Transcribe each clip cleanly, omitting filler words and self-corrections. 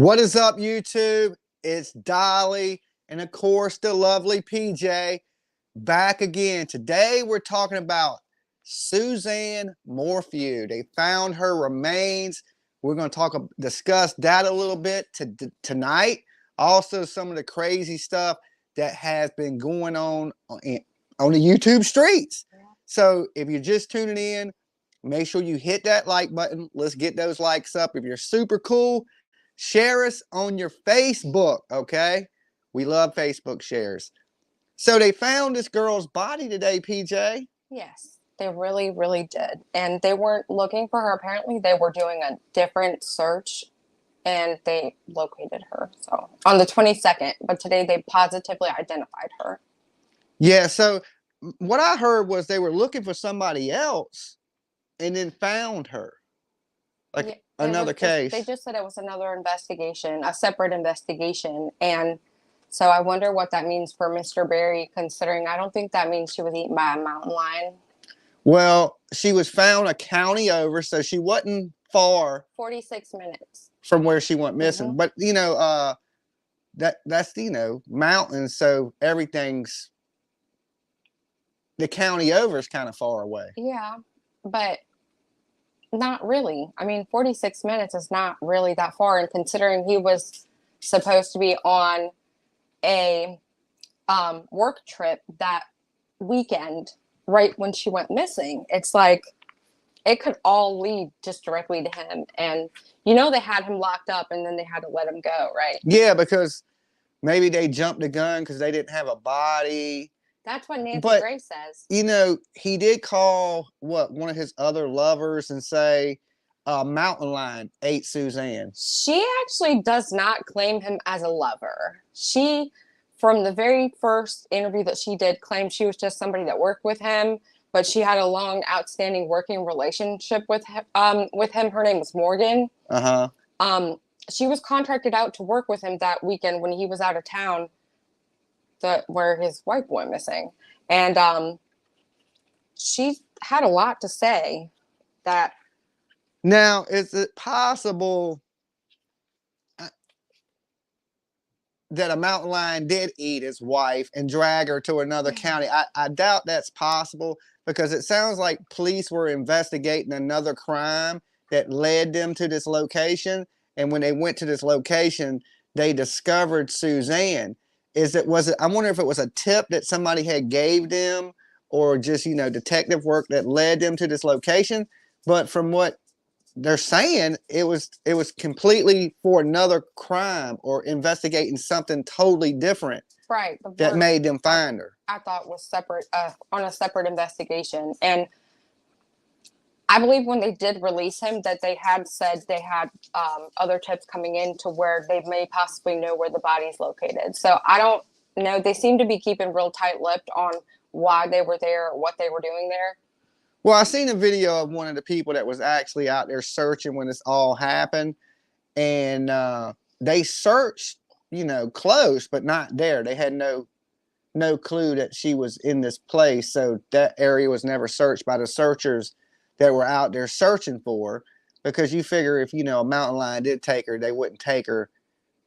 What is up, YouTube? It's Dolly and, of course, the lovely PJ back again. Today, we're talking about Suzanne Morphew. They found her remains. We're going to discuss that a little bit tonight. Also, some of the crazy stuff that has been going on the YouTube streets. So, if you're just tuning in, make sure you hit that like button. Let's get those likes up. If you're super cool, share us on your Facebook, okay? We love Facebook shares. So they found this girl's body today, PJ. Yes, they really, really did. And they weren't looking for her. Apparently, they were doing a different search, and they located her. So on the 22nd, but today they positively identified her. Yeah, so what I heard was they were looking for somebody else and then found her. Like another case. They just said it was another investigation, a separate investigation. And so I wonder what that means for Mr. Berry, considering I don't think that means she was eaten by a mountain lion. Well, she was found a county over, so she wasn't far. 46 minutes. From where she went missing. Mm-hmm. But, you know, that's, you know, mountains, so everything's, the county over is kind of far away. Yeah, but not really. I mean, 46 minutes is not really that far. And considering he was supposed to be on a work trip that weekend, right when she went missing, it's like it could all lead just directly to him. And, you know, they had him locked up and then they had to let him go, right? Yeah, because maybe they jumped the gun because they didn't have a body. That's what Nancy Gray says. You know, he did call one of his other lovers and say a mountain lion ate Suzanne. She actually does not claim him as a lover. She, from the very first interview that she did, claimed she was just somebody that worked with him, but she had a long, outstanding working relationship with him. Her name was Morgan. She was contracted out to work with him that weekend when he was out of town. Where his wife went missing. And she had a lot to say that. Now, is it possible that a mountain lion did eat his wife and drag her to another county? I doubt that's possible because it sounds like police were investigating another crime that led them to this location. And when they went to this location, they discovered Suzanne. I wonder if it was a tip that somebody had gave them or just, you know, detective work that led them to this location. But from what they're saying, it was completely for another crime or investigating something totally different. Right. That made them find her. I thought was separate, on a separate investigation. And I believe when they did release him that they had said they had other tips coming in to where they may possibly know where the body's located. So I don't know. They seem to be keeping real tight-lipped on why they were there or what they were doing there. Well, I seen a video of one of the people that was actually out there searching when this all happened. And they searched, you know, close, but not there. They had no clue that she was in this place. So that area was never searched by the searchers that were out there searching for her, because you figure if, you know, a mountain lion did take her, they wouldn't take her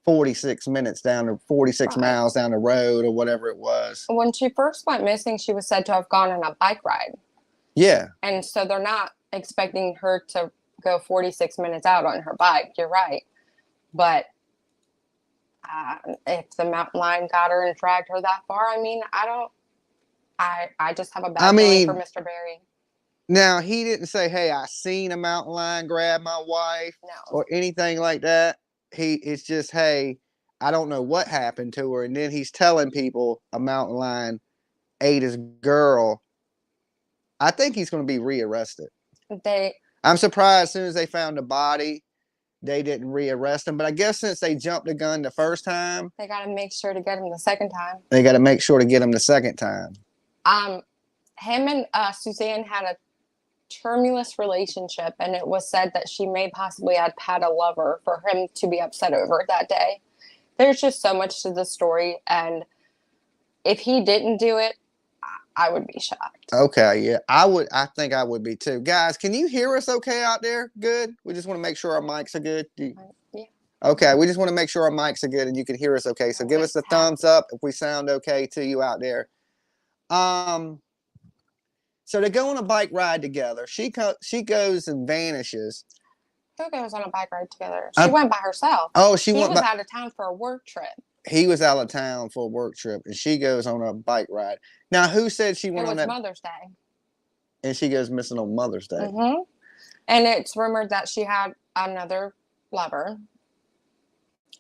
46 minutes down or 46 miles down the road or whatever it was. When she first went missing, she was said to have gone on a bike ride. Yeah. And so they're not expecting her to go 46 minutes out on her bike. You're right. But if the mountain lion got her and dragged her that far, I mean, I just have a bad feeling for Mr. Berry. Now, he didn't say, hey, I seen a mountain lion grab my wife or anything like that. It's just, hey, I don't know what happened to her. And then he's telling people a mountain lion ate his girl. I think he's going to be rearrested. I'm surprised as soon as they found the body, they didn't rearrest him. But I guess since they jumped the gun the first time, they got to make sure to get him the second time. They got to make sure to get him the second time. Him and Suzanne had a tumultuous relationship, and it was said that she may possibly have had a lover for him to be upset over that day. There's just so much to the story, and if he didn't do it, I would be shocked. Okay, yeah, I think I would be too. Guys, can you hear us okay out there? Good. We just want to make sure our mics are good. Yeah. Okay, we just want to make sure our mics are good and you can hear us okay. So give us a thumbs up if we sound okay to you out there. So they go on a bike ride together. She goes and vanishes. Who goes on a bike ride together? She went by herself. Oh, he was out of town for a work trip. He was out of town for a work trip, and she goes on a bike ride. Now, who said she went on that? It was Mother's Day. And she goes missing on Mother's Day. Mm-hmm. And it's rumored that she had another lover,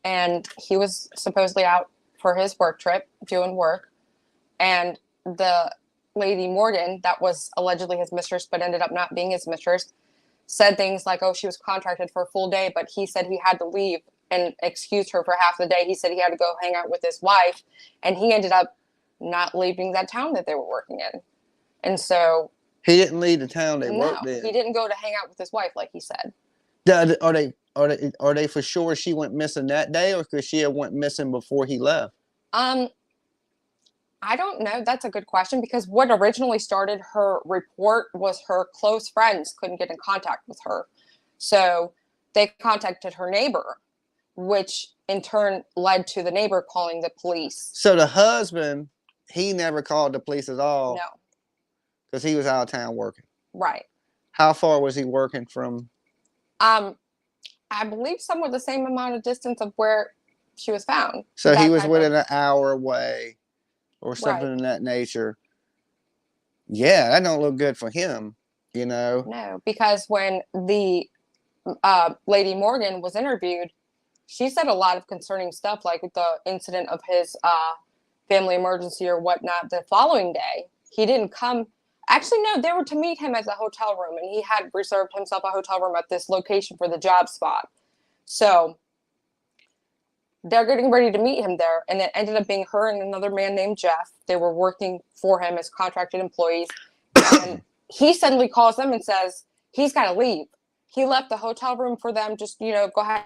and he was supposedly out for his work trip, doing work, and the lady Morgan, that was allegedly his mistress, but ended up not being his mistress, said things like, oh, she was contracted for a full day, but he said he had to leave and excused her for half the day. He said he had to go hang out with his wife, and he ended up not leaving that town that they were working in. And so he didn't leave the town they worked in. He didn't go to hang out with his wife, like he said. Are they for sure she went missing that day, or because she went missing before he left? I don't know. That's a good question, because what originally started her report was her close friends couldn't get in contact with her. So they contacted her neighbor, which in turn led to the neighbor calling the police. So the husband, he never called the police at all? No. Because he was out of town working? Right. How far was he working from? I believe somewhat the same amount of distance of where she was found. So he was within an hour away. Or something in that nature. Yeah, that don't look good for him, you know. No, because when the Lady Morgan was interviewed, she said a lot of concerning stuff, like the incident of his family emergency or whatnot. The following day, he didn't come. Actually, no, they were to meet him at the hotel room, and he had reserved himself a hotel room at this location for the job spot. So they're getting ready to meet him there, and it ended up being her and another man named Jeff. They were working for him as contracted employees, and he suddenly calls them and says he's got to leave. He left the hotel room for them. Just, you know, go ahead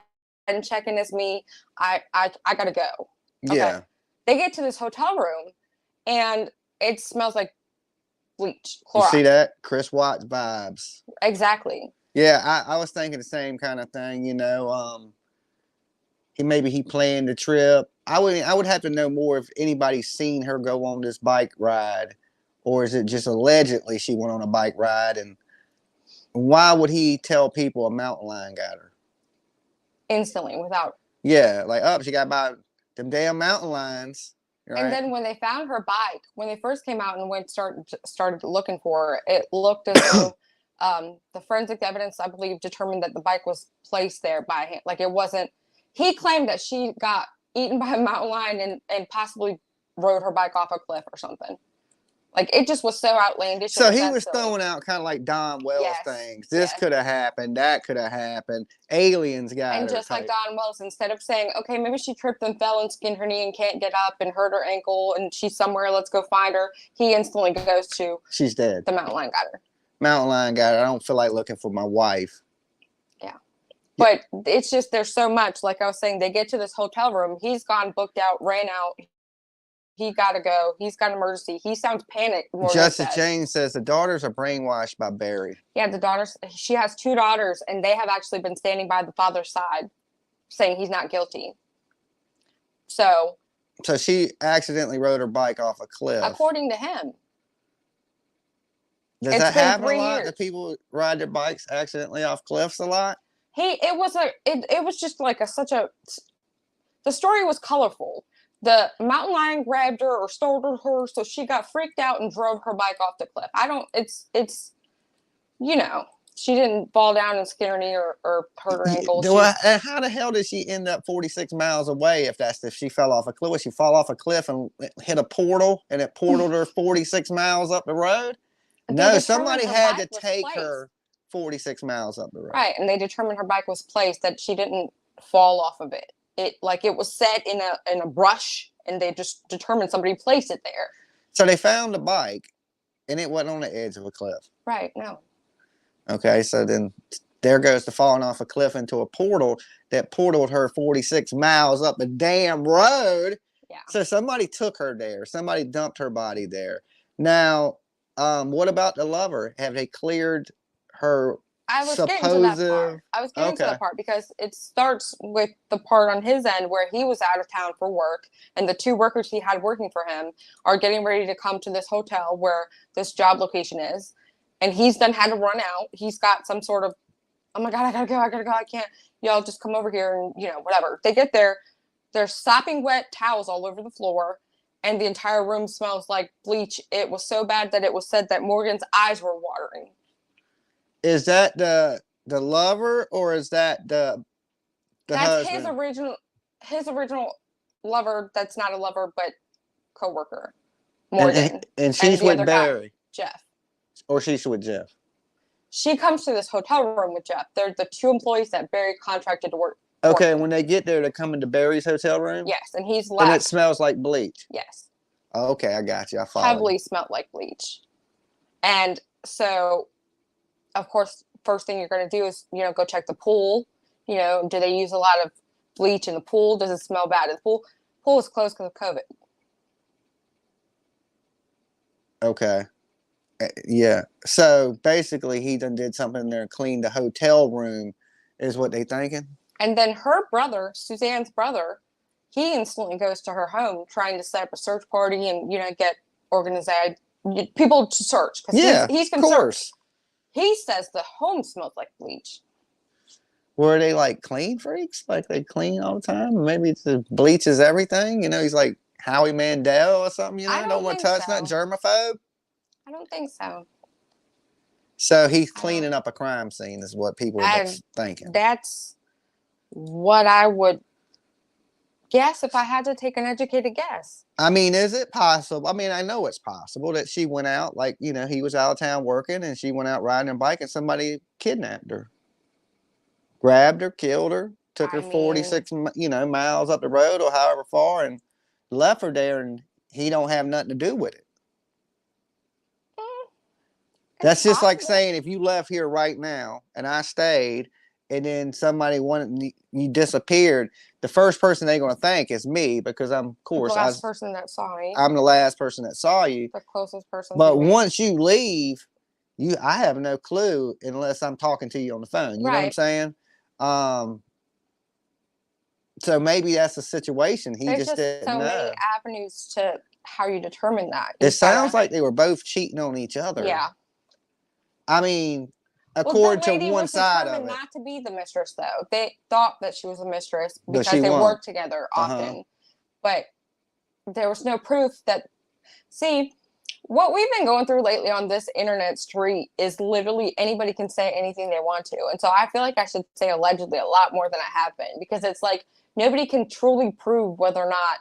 and check in as me. I got to go. Okay. Yeah. They get to this hotel room, and it smells like bleach, Clorox. You see that? Chris Watts vibes. Exactly. Yeah, I was thinking the same kind of thing, you know. Maybe he planned the trip. I would have to know more if anybody's seen her go on this bike ride, or is it just allegedly she went on a bike ride? And why would he tell people a mountain lion got her? Instantly, without. Yeah, like, she got by them damn mountain lions. Right? And then when they found her bike, when they first came out and started looking for her, it looked as though the forensic evidence, I believe, determined that the bike was placed there by him. Like, it wasn't. He claimed that she got eaten by a mountain lion and possibly rode her bike off a cliff or something. Like, it just was so outlandish. So he was throwing out kind of like Don Wells things. This could have happened. That could have happened. Aliens got her. And just like Don Wells, instead of saying, okay, maybe she tripped and fell and skinned her knee and can't get up and hurt her ankle and she's somewhere, let's go find her. He instantly goes to, she's dead. The mountain lion got her. Mountain lion got her. I don't feel like looking for my wife. But it's just, there's so much. Like I was saying, they get to this hotel room. He's gone, booked out, ran out. He got to go. He's got an emergency. He sounds panicked. Justice Jane says the daughters are brainwashed by Barry. Yeah, the daughters. She has 2 daughters, and they have actually been standing by the father's side, saying he's not guilty. So she accidentally rode her bike off a cliff. According to him. Does that happen a lot? That people ride their bikes accidentally off cliffs a lot? It was just like the story was colorful. The mountain lion grabbed her or startled her, so she got freaked out and drove her bike off the cliff. It's you know, she didn't fall down and skin her knee or hurt her ankle. And how the hell did she end up 46 miles away if she fell off a cliff? Would she fall off a cliff and hit a portal and it portaled her 46 miles up the road? No, somebody had to take her 46 miles up the road. Right, and they determined her bike was placed, that she didn't fall off of it. It was set in a brush, and they just determined somebody placed it there. So they found the bike, and it wasn't on the edge of a cliff. Right, no. Okay, so then there goes the falling off a cliff into a portal that portaled her 46 miles up the damn road. Yeah. So somebody took her there. Somebody dumped her body there. Now, what about the lover? Have they cleared her I was getting to that part. supposed. I was getting to Okay. that part because it starts with the part on his end where he was out of town for work, and the 2 workers he had working for him are getting ready to come to this hotel where this job location is, and he's then had to run out. He's got some sort of, oh my God, I gotta go, I can't, y'all just come over here and, whatever. They get there, there's sopping wet towels all over the floor, and the entire room smells like bleach. It was so bad that it was said that Morgan's eyes were watering. Is that the lover, or is that the That's husband? his original lover. That's not a lover, but co-worker, And Morgan, and and she's the with other guy, Barry, Jeff. or she's with Jeff. She comes to this hotel room with Jeff. They're the 2 employees that Barry contracted to work for Okay, him. when they get there, they come into Barry's hotel room, Yes, and he's and it left. smells like bleach. Yes, Okay, I got you. I follow you. heavily smelled like bleach. And so, of course, first thing you're going to do is, go check the pool. Do they use a lot of bleach in the pool? Does it smell bad in the pool? Pool is closed because of COVID. Okay. Yeah. So basically, he done did something in there and cleaned the hotel room, is what they thinking. And then her brother, Suzanne's brother, he instantly goes to her home trying to set up a search party and, get organized people to search because Yeah, he's of concerned. course. He says the home smells like bleach. Were they like clean freaks? Like they clean all the time? Maybe it's the bleach is everything. He's like Howie Mandel or something. I Don't don't want to think touch so. that germaphobe. I don't think so. So he's cleaning up a crime scene, is what people are thinking. That's what I would guess if I had to take an educated guess. I mean, is it possible? I mean, I know it's possible that she went out, like, he was out of town working and she went out riding her bike and somebody kidnapped her, grabbed her, killed her, took her 46, miles up the road or however far and left her there, and he don't have nothing to do with it. That's just like saying if you left here right now and I stayed and then somebody you disappeared, the first person they're going to think is me because I'm, of course, the last person that saw me. I'm the last person that saw you. The closest person. But once you leave, I have no clue unless I'm talking to you on the phone. You know what I'm saying? So maybe that's the situation. There's just didn't know. Many avenues to how you determine that. It sounds like they were both cheating on each other. Yeah. I mean, according to one side of it. Not to be the mistress, though. They thought that she was a mistress because they worked together often. But there was no proof that. See, what we've been going through lately on this internet street is literally anybody can say anything they want to. And so I feel like I should say allegedly a lot more than I have been, because it's like nobody can truly prove whether or not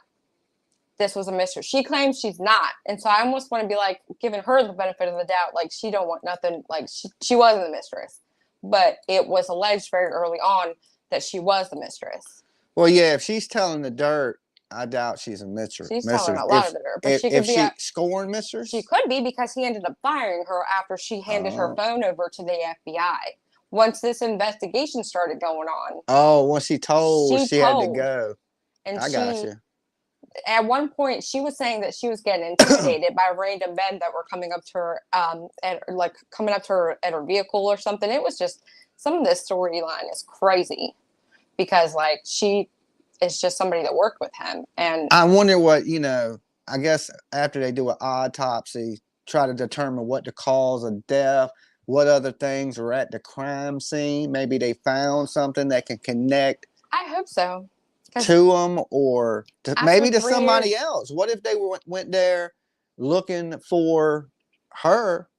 this was a mistress. She claims she's not. And so I almost want to be like giving her the benefit of the doubt. Like she don't want nothing. Like she wasn't the mistress, but it was alleged very early on that she was the mistress. Well, yeah, if she's telling the dirt, I doubt she's a mistress. She's telling a lot of the dirt. But she could be scorned mistress? She could be, because he ended up firing her after she handed her phone over to the FBI. Once this investigation started going on. Oh, once she told she had to go. And I got you. At one point, she was saying that she was getting intimidated by random men that were coming up to her, at her vehicle or something. It was just, some of this storyline is crazy, because she is just somebody that worked with him. And I wonder what, I guess after they do an autopsy, try to determine what the cause of death, what other things were at the crime scene. Maybe they found something that can connect. I hope so. To them, or maybe to somebody else. What if they went there looking for her,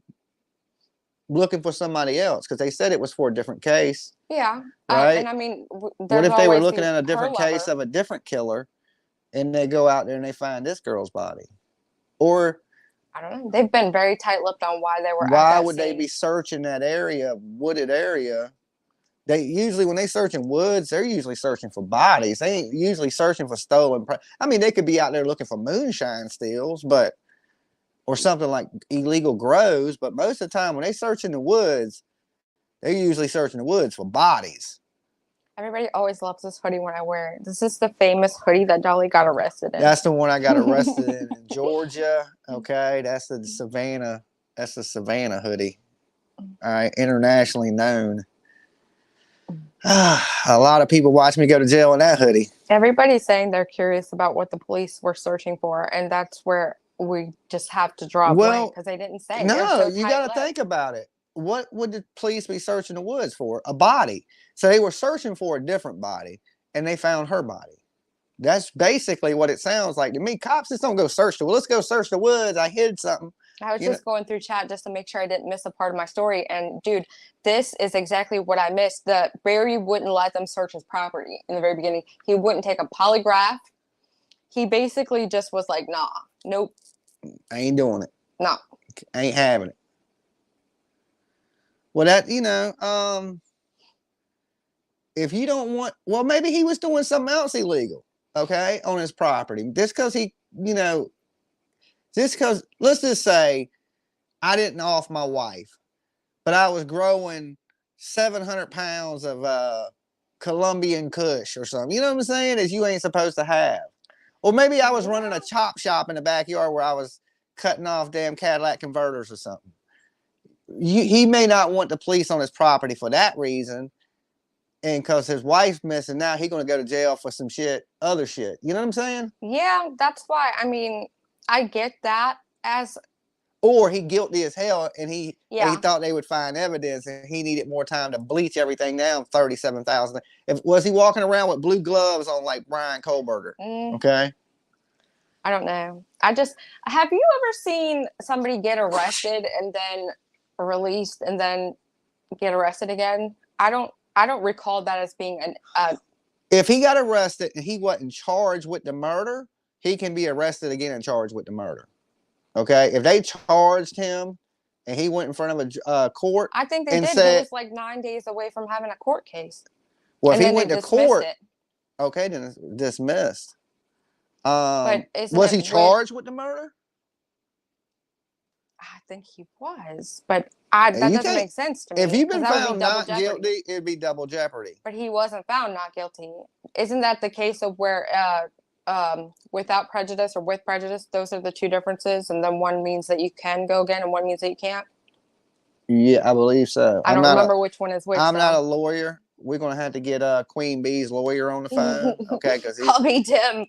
looking for somebody else? Because they said it was for a different case. Yeah. Right? And I mean, what if they were looking at a different case of a different killer, and they go out there and they find this girl's body? Or I don't know. They've been very tight-lipped on why they were. Why would they be searching that area, wooded area? They usually, when they search in woods, they're usually searching for bodies. They ain't usually searching for stolen. I mean, they could be out there looking for moonshine steals, or something like illegal grows. But most of the time, when they search in the woods, they're usually searching the woods for bodies. Everybody always loves this hoodie when I wear it. This is the famous hoodie that Dolly got arrested in. That's the one I got arrested in Georgia. Okay, that's the Savannah. That's the Savannah hoodie. All right, internationally known. A lot of people watch me go to jail in that hoodie. Everybody's saying they're curious about what the police were searching for, and that's where we just have to draw a blank because they didn't say. No, so you got to think about it. What would the police be searching the woods for? A body. So they were searching for a different body, and they found her body. That's basically what it sounds like to me. Cops just don't go search the woods. Let's go search the woods. I hid something. I was just going through chat just to make sure I didn't miss a part of my story. And dude, this is exactly what I missed. That Barry wouldn't let them search his property in the very beginning. He wouldn't take a polygraph. He basically just was like, nah, nope. I ain't doing it. No. I ain't having it. Well, that, you know, if you don't want, well, maybe he was doing something else illegal, okay, on his property. Just because he, you know, just because, let's just say I didn't off my wife, but I was growing 700 pounds of Colombian Kush or something. You know what I'm saying? That you ain't supposed to have. Or maybe I was running a chop shop in the backyard where I was cutting off damn Cadillac converters or something. He may not want the police on his property for that reason. And because his wife's missing now, he's going to go to jail for some shit, other shit. You know what I'm saying? Yeah, that's why. I mean, I get that as... Or he guilty as hell, and he thought they would find evidence, and he needed more time to bleach everything down. 37,000. Was he walking around with blue gloves on like Bryan Kohberger? Okay. I don't know. Have you ever seen somebody get arrested and then released and then get arrested again? I don't recall that as being an. If he got arrested and he wasn't charged with the murder, he can be arrested again and charged with the murder. Okay, if they charged him and he went in front of a court, I think they did. He was like 9 days away from having a court case. Well, if he went to court, okay, then it's dismissed. But was he charged with the murder? I think he was, but that doesn't make sense to me. If you've been found not guilty, it'd be double jeopardy. But he wasn't found not guilty. Isn't that the case of where without prejudice or with prejudice, those are the two differences, and then one means that you can go again and one means that you can't? Yeah, I believe so. I don't remember which one is which. I'm not a lawyer. We're going to have to get Queen Bee's lawyer on the phone. Okay, because I'll be Tim.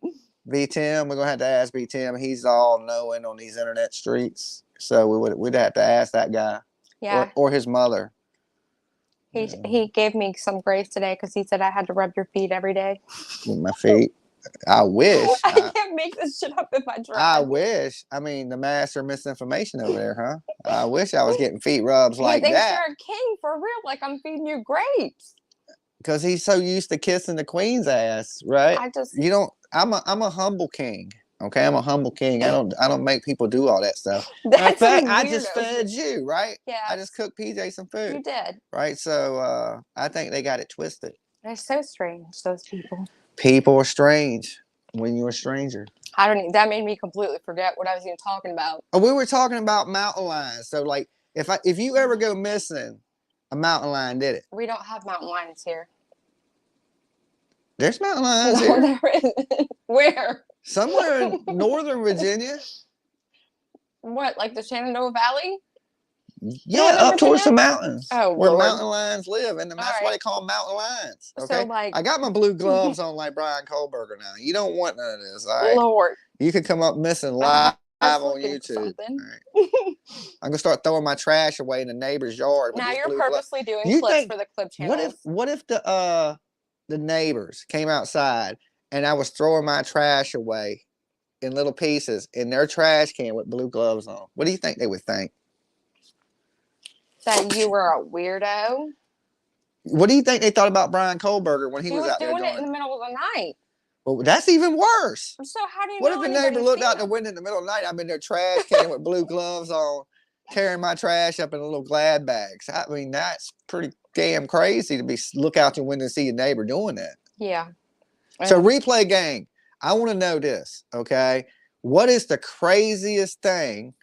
B. Tim, we're going to have to ask B. Tim. He's all knowing on these internet streets. So we'd have to ask that guy. Yeah. Or his mother. He gave me some grace today because he said I had to rub your feet every day. My feet? I wish. I can't make this shit up if I try. I wish. I mean, the master misinformation over there, huh? I wish I was getting feet rubs like that. He thinks you're a king for real, like I'm feeding you grapes. Because he's so used to kissing the queen's ass, right? I'm a humble king. Okay, I'm a humble king. I don't make people do all that stuff. In fact, I just fed you, right? Yeah. I just cooked PJ some food. You did. Right? So I think they got it twisted. They're so strange, those people. People are strange when you're a stranger. That made me completely forget what I was even talking about. Oh, we were talking about mountain lions. So like if you ever go missing, a mountain lion did it. We don't have mountain lions here. There's mountain lions here. There isn't. Where? Somewhere in northern Virginia. What, like the Shenandoah Valley? Yeah, up towards the mountains. Oh, where Lord. Mountain lions live, and that's why they call them mountain lions. Okay, so, like, I got my blue gloves on like Bryan Kohberger now. You don't want none of this, all right? Lord, you could come up missing live on YouTube. Right. I'm gonna start throwing my trash away in the neighbor's yard. Now you're purposely doing clips for the clip channel. What if the neighbors came outside and I was throwing my trash away in little pieces in their trash can with blue gloves on? What do you think they would think? That you were a weirdo. What do you think they thought about Bryan Kohberger when he was out there doing it in the middle of the night? Well, that's even worse. So how do you What if the neighbor looked out the window in the middle of the night? I'm in their trash can with blue gloves on, carrying my trash up in little Glad bags. I mean, that's pretty damn crazy to look out your window and see your neighbor doing that. Yeah. So replay gang, I want to know this, okay? What is the craziest thing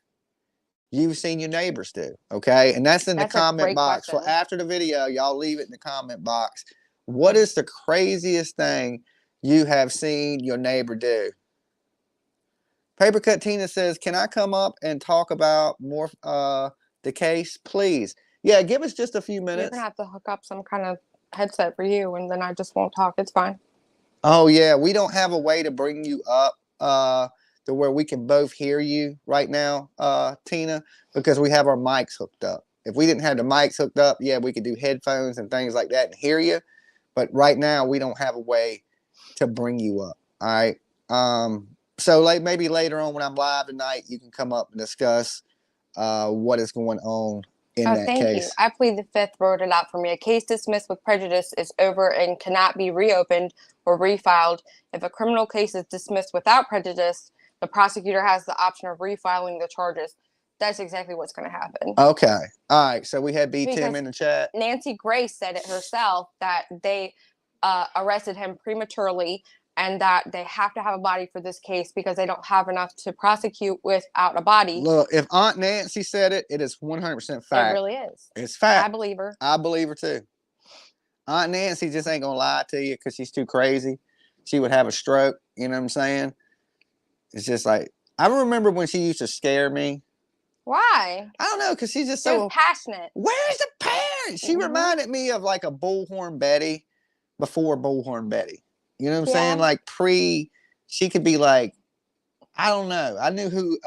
you've seen your neighbors do? Okay, and that's in the comment box. So after the video, y'all leave it in the comment box. What is the craziest thing you have seen your neighbor do? Papercut Tina says, can I come up and talk about more the case, please? Yeah, give us just a few You're minutes. gonna have to hook up some kind of headset for you, and then I just won't talk. It's fine. Oh yeah, we don't have a way to bring you up to where we can both hear you right now, Tina, because we have our mics hooked up. If we didn't have the mics hooked up, yeah, we could do headphones and things like that and hear you. But right now we don't have a way to bring you up. All right. So like maybe later on when I'm live tonight, you can come up and discuss what is going on in Oh, that thank you. case. I plead the fifth wrote it out for me. A case dismissed with prejudice is over and cannot be reopened or refiled. If a criminal case is dismissed without prejudice, the prosecutor has the option of refiling the charges. That's exactly what's going to happen. Okay. All right. So we had B Tim Because in the chat. Nancy Grace said it herself that they arrested him prematurely and that they have to have a body for this case because they don't have enough to prosecute without a body. Look, if Aunt Nancy said it, it is 100% fact. It really is. It's fact. I believe her. I believe her too. Aunt Nancy just ain't gonna lie to you because she's too crazy. She would have a stroke. You know what I'm saying? It's just like I remember when she used to scare me. Why? I don't know because she's just So so passionate. Where's the parents? She reminded me of like a Bullhorn Betty before Bullhorn Betty. You know what I'm saying? Like she could be like, I don't know. I knew who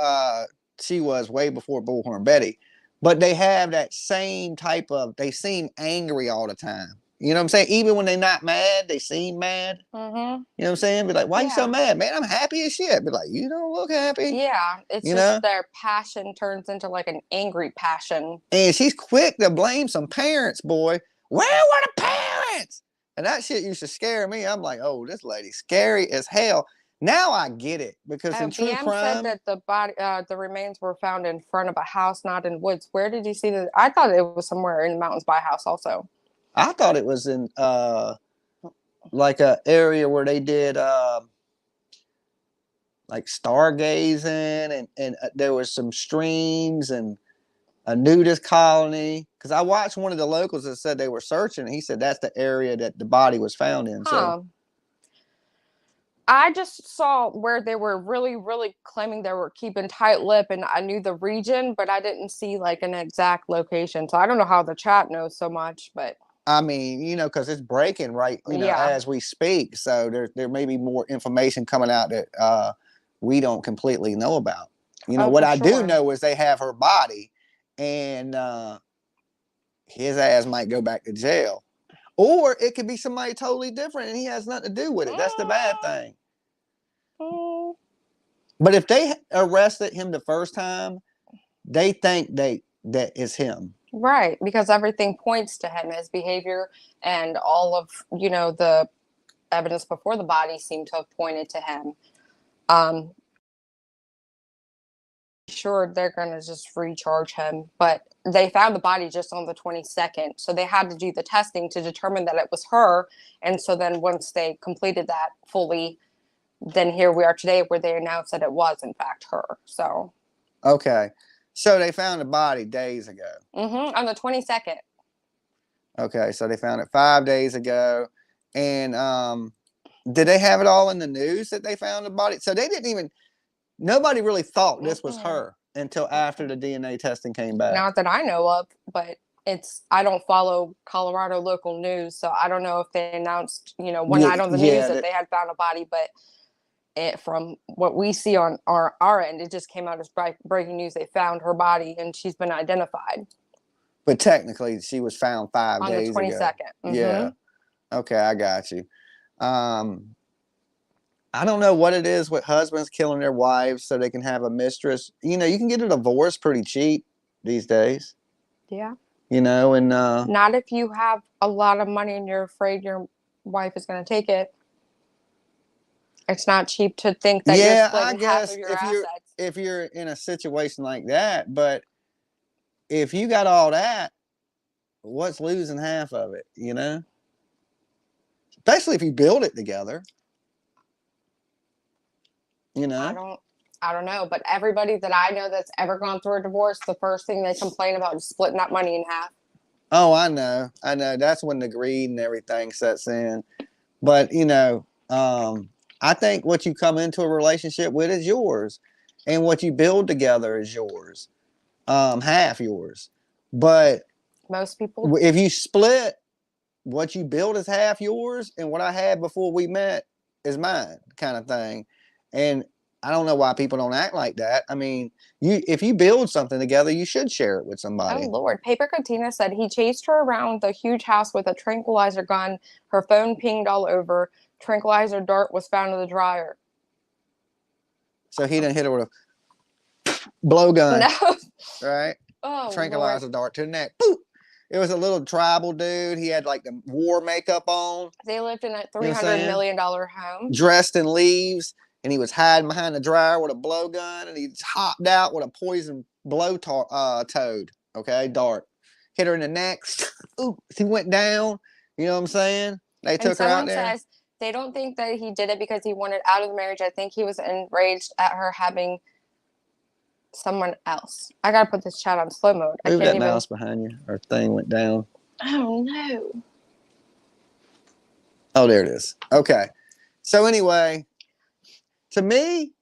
she was way before Bullhorn Betty. But they have that same type of, they seem angry all the time. You know what I'm saying? Even when they're not mad, they seem mad. Mm-hmm. You know what I'm saying? Be like, why you so mad? Man, I'm happy as shit. Be like, you don't look happy. Yeah, it's you just know? their passion turns into like an angry passion. And she's quick to blame some parents, boy. Where were the parents? And that shit used to scare me. I'm like, oh, this lady's scary as hell. Now I get it because in true BM crime, said that the remains were found in front of a house, not in woods. Where did you see that? I thought it was somewhere in the mountains by a house, also. I thought it was in like a area where they did like stargazing and there was some streams and a nudist colony. Because I watched one of the locals that said they were searching. He said that's the area that the body was found in. So I just saw where they were really, really claiming they were keeping tight lip, and I knew the region, but I didn't see like an exact location. So I don't know how the chat knows so much, but I mean, you know, because it's breaking right, you know, as we speak. So there may be more information coming out that we don't completely know about. You know, what I do know is they have her body, and his ass might go back to jail. Or it could be somebody totally different and he has nothing to do with it. That's the bad thing. But if they arrested him the first time, they think that it's him. Right, because everything points to him. His behavior and all of, you know, the evidence before the body seemed to have pointed to him. Sure, they're going to just recharge him, but they found the body just on the 22nd, so they had to do the testing to determine that it was her. And so then once they completed that fully, then here we are today where they announced that it was in fact her. So okay, so they found the body days ago. On the 22nd. Okay, so they found it 5 days ago. And did they have it all in the news that they found the body? So they didn't even, nobody really thought this was her until after the DNA testing came back. Not that I know of, but I don't follow Colorado local news, so I don't know if they announced, you know, one night on the news that they had found a body, but from what we see on our end, it just came out as breaking news. They found her body and she's been identified. But technically, she was found 5 days ago. On the 22nd. Yeah. Okay, I got you. I don't know what it is with husbands killing their wives so they can have a mistress. You know, you can get a divorce pretty cheap these days. Yeah. You know, and not if you have a lot of money and you're afraid your wife is going to take it. It's not cheap to think that you're splitting half of your assets. If you're in a situation like that, but if you got all that, what's losing half of it, you know? Especially if you build it together. You know? I don't know, but everybody that I know that's ever gone through a divorce, the first thing they complain about is splitting that money in half. Oh, I know. That's when the greed and everything sets in. But, you know, I think what you come into a relationship with is yours. And what you build together is yours. Half yours. But Most people. If you split, what you build is half yours, and what I had before we met is mine, kind of thing. And I don't know why people don't act like that. I mean, if you build something together, you should share it with somebody. Oh, Lord. Paper Katina said he chased her around the huge house with a tranquilizer gun. Her phone pinged all over. Tranquilizer dart was found in the dryer. So he didn't hit her with a blowgun. No. Right? Oh, Tranquilizer Lord. dart to the neck. Boop. It was a little tribal dude. He had like the war makeup on. They lived in a $300 million home. Dressed in leaves. And he was hiding behind the dryer with a blowgun. And he hopped out with a poison toad. Okay? Dart. Hit her in the neck. Ooh, she went down. You know what I'm saying? They took her out there. Someone says they don't think that he did it because he wanted out of the marriage. I think he was enraged at her having someone else. I gotta put this chat on slow mode. Move that mouse behind you. Our thing went down. Oh no. Oh, there it is. Okay. So anyway, to me,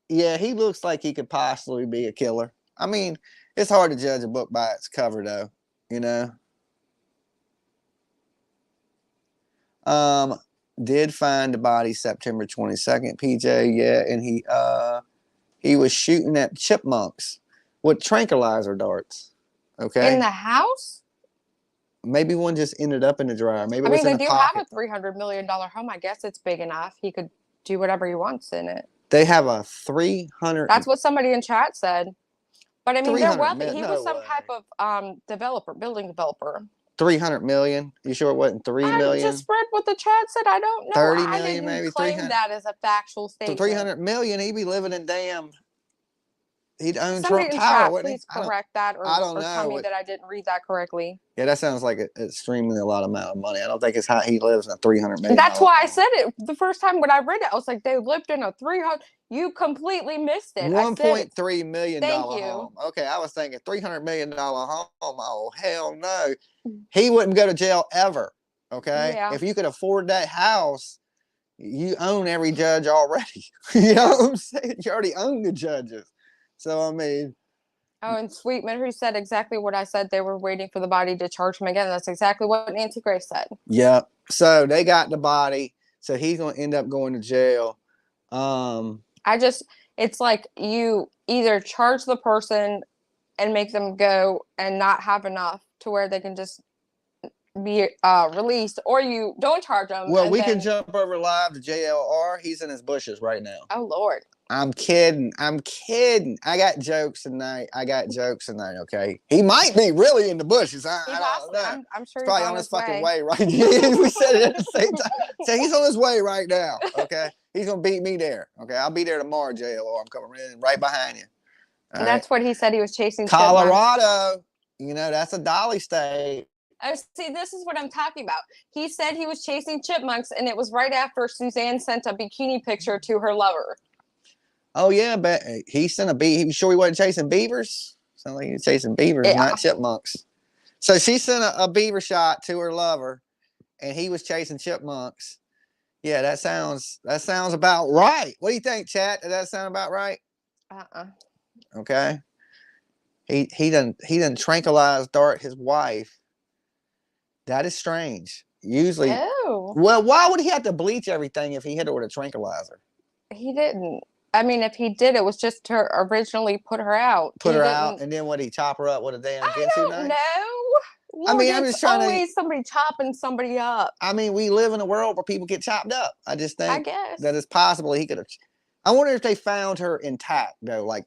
yeah, he looks like he could possibly be a killer. I mean, it's hard to judge a book by its cover, though. You know. Did find the body September 22nd, PJ. Yeah, and he was shooting at chipmunks with tranquilizer darts. Okay. In the house? Maybe one just ended up in the dryer. Maybe it was they in a do pocket. have a $300 million home. I guess it's big enough. He could do whatever he wants in it. They have a 300. That's what somebody in chat said. But I mean, they're wealthy. He was some way. type of developer, building developer. 300 million. You sure it wasn't 3 million? I just read what the chat said. I don't know. 30 I million, didn't maybe claim 300. that as a factual statement. 300 million. He'd be living in damn. He'd own Somebody Trump in Tower, chat, wouldn't please he? correct that or tell me that I didn't read that correctly. Yeah, that sounds like an extremely a lot amount of money. I don't think it's how he lives in a 300 million. That's why I said it the first time when I read it. I was like, they lived in a 300. You completely missed it. $1.3 million Thank you. home. Okay, I was thinking $300 million home. Oh, hell no. He wouldn't go to jail ever. Okay? Yeah. If you could afford that house, you own every judge already. You know what I'm saying? You already own the judges. So, I mean. Oh, and Sweetman, who said exactly what I said. They were waiting for the body to charge him again. That's exactly what Nancy Grace said. Yep. So they got the body. So he's going to end up going to jail. It's like you either charge the person and make them go and not have enough to where they can just be released, or you don't charge them. Well, we can jump over live to JLR. He's in his bushes right now. Oh, Lord. I'm kidding. I got jokes tonight. Okay. He might be really in the bushes. I don't know. I'm sure he's probably on his fucking way right now. We said it at the same time. So he's on his way right now. Okay. He's going to beat me there. Okay. I'll be there tomorrow, JLR. I'm coming in right behind you. And that's what he said he was chasing. Colorado. You know, that's a Dolly state. Oh, see, this is what I'm talking about. He said he was chasing chipmunks, and it was right after Suzanne sent a bikini picture to her lover. Oh, yeah, but he sent a bee. You sure he wasn't chasing beavers? Sounds like he was chasing beavers, not chipmunks. So she sent a beaver shot to her lover, and he was chasing chipmunks. Yeah, that sounds about right. What do you think, chat? Does that sound about right? Okay. He done tranquilized Dart, his wife. That is strange. Usually. Oh. Well, why would he have to bleach everything if he hit her with a tranquilizer? He didn't. I mean, if he did, it was just to originally put her out. And then would he chop her up with a damn Ginsu knife? I don't know. Lord, I mean, I'm just trying always somebody chopping somebody up. I mean, we live in a world where people get chopped up. I just think that it's possible he could have. I wonder if they found her intact though, like,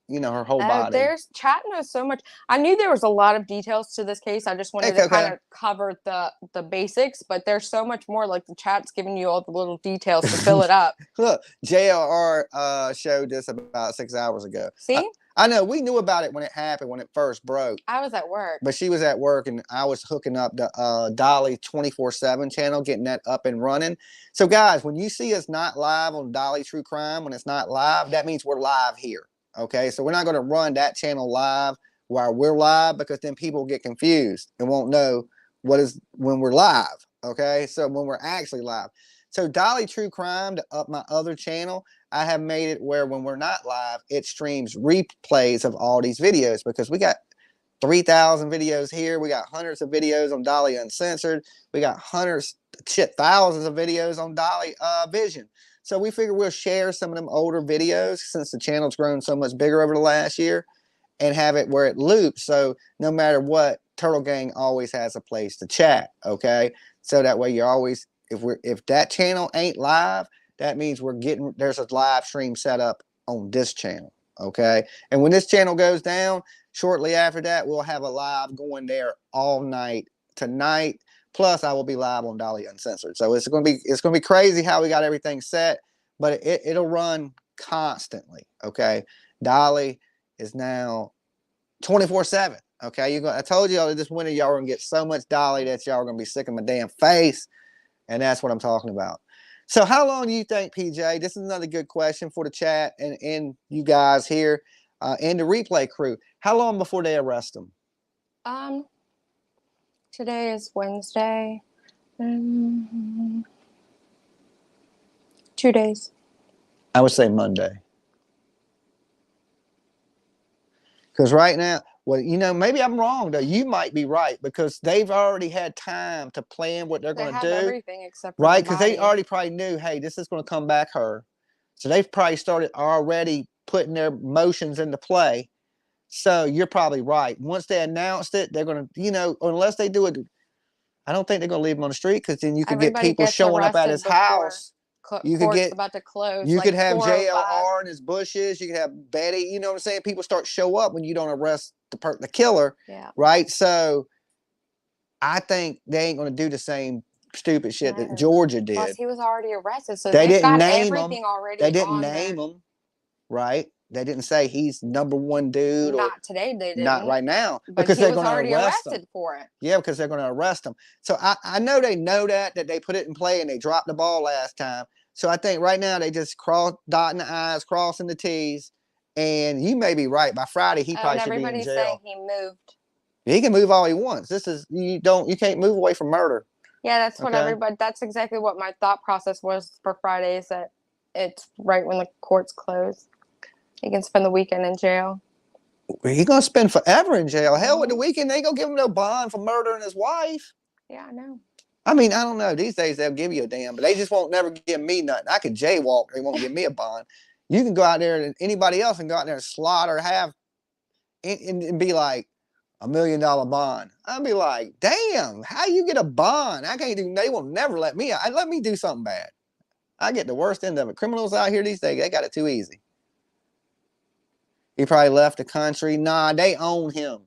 you know, her whole body. Chat knows so much. I knew there was a lot of details to this case. I just wanted to kind of cover the basics, but there's so much more. Like the chat's giving you all the little details to fill it up. Look, JLR showed this about 6 hours ago. See? I know we knew about it when it happened, when it first broke. I was at work. But she was at work, and I was hooking up the Dolly 24/7 channel, getting that up and running. So, guys, when you see us not live on Dolly True Crime, when it's not live, that means we're live here. Okay, so we're not going to run that channel live while we're live, because then people get confused and won't know when we're live. Okay, so when we're actually live. So Dolly True Crime, to up my other channel, I have made it where when we're not live, it streams replays of all these videos, because we got 3,000 videos here. We got hundreds of videos on Dolly Uncensored. We got thousands of videos on Dolly Vision. So we figure we'll share some of them older videos since the channel's grown so much bigger over the last year and have it where it loops. So no matter what, Turtle Gang always has a place to chat. Okay. So that way you're always, if that channel ain't live, that means there's a live stream set up on this channel. Okay. And when this channel goes down, shortly after that, we'll have a live going there all night tonight. Plus, I will be live on Dolly Uncensored. So it's gonna be crazy how we got everything set, but it'll run constantly. Okay, Dolly is now 24/7. Okay, I told you this winter y'all are gonna get so much Dolly that y'all are gonna be sick of my damn face, and that's what I'm talking about. So how long do you think, PJ? This is another good question for the chat and you guys here and the replay crew. How long before they arrest them? Today is Wednesday. 2 days. I would say Monday. Because right now, well, maybe I'm wrong though. You might be right because they've already had time to plan what they're going to do. Everything except for right, because they already probably knew, hey, this is going to come back her. So they've probably started already putting their motions into play. So you're probably right. Once they announced it, they're going to, unless they do it, I don't think they're going to leave him on the street because then you could get people showing up at his house. You could get about to close. You could have JLR in his bushes. You could have Betty. You know what I'm saying? People start show up when you don't arrest the killer. Yeah. Right. So I think they ain't going to do the same stupid shit that Georgia did. Plus, he was already arrested, so they didn't name everything him. Already. They didn't name him. Right. They didn't say he's #1 dude. Not today, they didn't. Not right now. But because they're going to already arrested for it. Yeah, because they're going to arrest him. So I know they know that they put it in play and they dropped the ball last time. So I think right now they just dotting the I's, crossing the T's. And you may be right. By Friday, he probably should be in jail. Everybody's saying he moved. He can move all he wants. You can't move away from murder. Yeah, that's what that's exactly what my thought process was for Friday, is that it's right when the courts close. He can spend the weekend in jail. He's going to spend forever in jail. Hell, with the weekend, they ain't going to give him no bond for murdering his wife. Yeah, I know. I mean, I don't know. These days, they'll give you a damn, but they just won't never give me nothing. I could jaywalk. They won't give me a bond. You can go out there, and anybody else can go out there and slaughter, and be like, $1 million bond. I'll be like, damn, how you get a bond? I can't do, they will never let me out. Let me do something bad. I get the worst end of it. Criminals out here these days, they got it too easy. He probably left the country. Nah, they own him.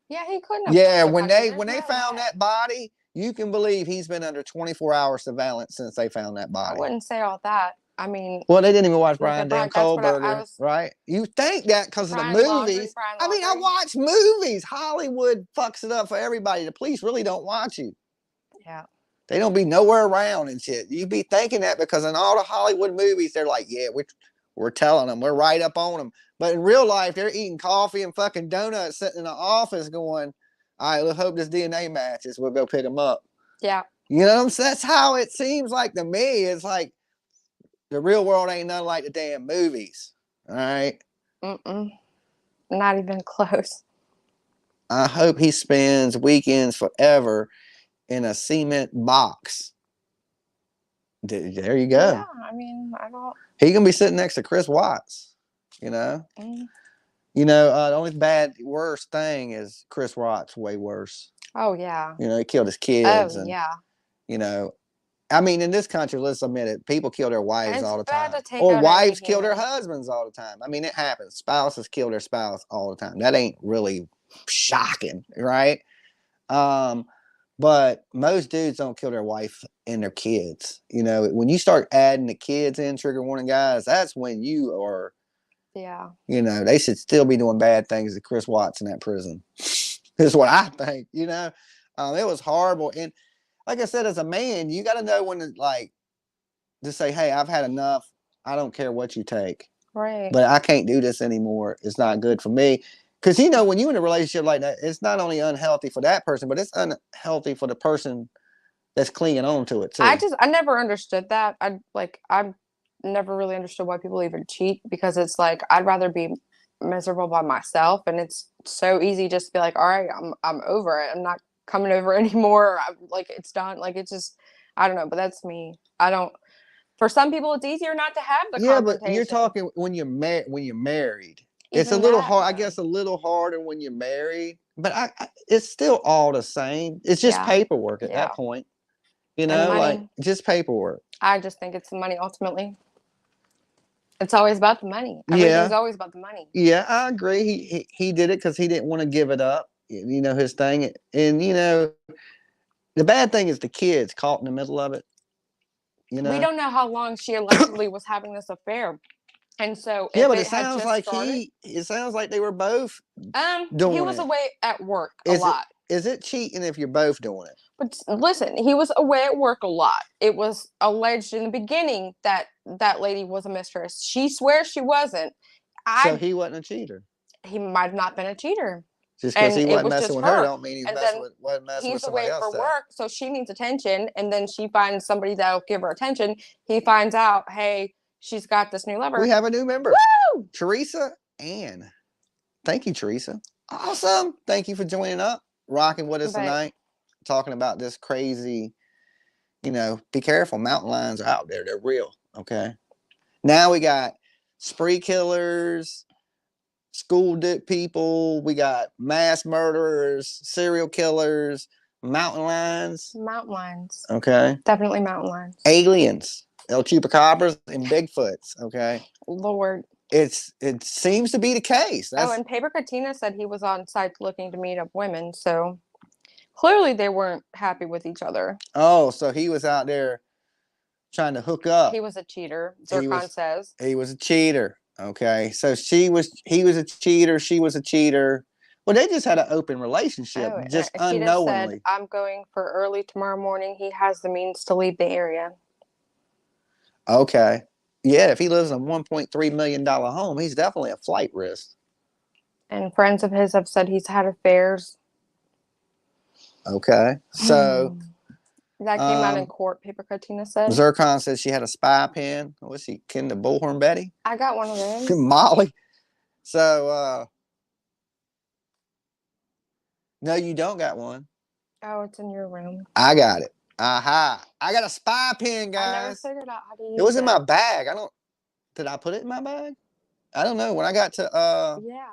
Yeah, he couldn't have. Yeah, when they found that body, you can believe he's been under 24-hour surveillance since they found that body. I wouldn't say all that. I mean, well, they didn't even watch Brian Kohberger, right? You think that because of the movies. Laundry. I mean, I watch movies. Hollywood fucks it up for everybody. The police really don't watch you. Yeah. They don't be nowhere around and shit. You be thinking that because in all the Hollywood movies, they're like, yeah, we're telling them. We're right up on them. But in real life, they're eating coffee and fucking donuts sitting in the office going, all right, let's hope this DNA matches. We'll go pick them up. Yeah. You know what I'm saying? That's how it seems like to me. It's like the real world ain't nothing like the damn movies. All right? Not even close. I hope he spends weekends forever in a cement box. There you go. Yeah, I mean, I don't. He gonna be sitting next to Chris Watts. You know. The only worst thing is Chris Watts way worse. Oh yeah. He killed his kids. Oh yeah. I mean, in this country, let's admit it, people kill their wives all the time. Or wives kill their husbands all the time. I mean, it happens. Spouses kill their spouse all the time. That ain't really shocking, right? But most dudes don't kill their wife and their kids. When you start adding the kids in, trigger warning guys, that's when you are. Yeah. They should still be doing bad things to Chris Watts in that prison. Is what I think. It was horrible. And like I said, as a man, you got to know when to say, hey, I've had enough. I don't care what you take. Right. But I can't do this anymore. It's not good for me. Because, when you're in a relationship like that, it's not only unhealthy for that person, but it's unhealthy for the person that's clinging on to it, too. I never understood that. I've never really understood why people even cheat, because it's like, I'd rather be miserable by myself, and it's so easy just to be like, all right, I'm over it. I'm not coming over anymore. I'm like, it's done. Like, it's just, I don't know, but that's me. I don't. For some people, it's easier not to have the Yeah, but confrontation. you're talking when you're married. It's a Even little that, hard. I though. guess a little harder when you're married, but it's still all the same. It's just Yeah. paperwork at Yeah. that point. You And know, like money. just paperwork. I just think it's the money ultimately. It's always about the money. Everything's Yeah, always about the money. yeah, I agree. He did it because he didn't want to give it up. You know his thing, and you know the bad thing is the kids caught in the middle of it. You We know. don't know how long she allegedly was having this affair. And so Yeah, if but it it had sounds just like started, it sounds like they were both he doing was it. away at work a Is it lot. is it cheating if you're both doing it? But listen, he was away at work a lot. It was alleged in the beginning that that lady was a mistress. She swears she wasn't. So I he wasn't a cheater. He might have not been a cheater. Just because And he it wasn't was messing just with her, her. don't mean he's And then wasn't messing with he's somebody away else. for Though. work, so she needs attention. And then she finds somebody that'll give her attention. He finds out, hey, she's got this new lover. We have a new member, Woo! Teresa Ann. Thank you, Teresa. Awesome. Thank you for joining up, rocking with us tonight, talking about this crazy. You know, be careful. Mountain lions are out there. They're real. Okay. Now we got spree killers, school people. We got mass murderers, serial killers, mountain lions. Mountain lions. Okay. Definitely mountain lions. Aliens, El Chupacabras, and Bigfoots. Okay. Lord. It seems to be the case. And Paper Katina said he was on site looking to meet up women. So clearly they weren't happy with each other. Oh, so he was out there trying to hook up. He was a cheater, Zircon says. He was a cheater. Okay. So he was a cheater, she was a cheater. Well, they just had an open relationship, just unknowingly. Said, I'm going for early tomorrow morning. He has the means to leave the area. Okay. Yeah, if he lives in a $1.3 million home, he's definitely a flight risk. And friends of his have said he's had affairs. Okay. So that came out in court, Paper Katina said. Zircon said she had a spy pen. What's she, Kinder Bullhorn Betty? I got one of those. Molly. So no, you don't got one. Oh, it's in your room. I got it. Aha. I got a spy pen, guys. I never figured out how to use it. It was in my bag. Did I put it in my bag? I don't know. When I got to yeah.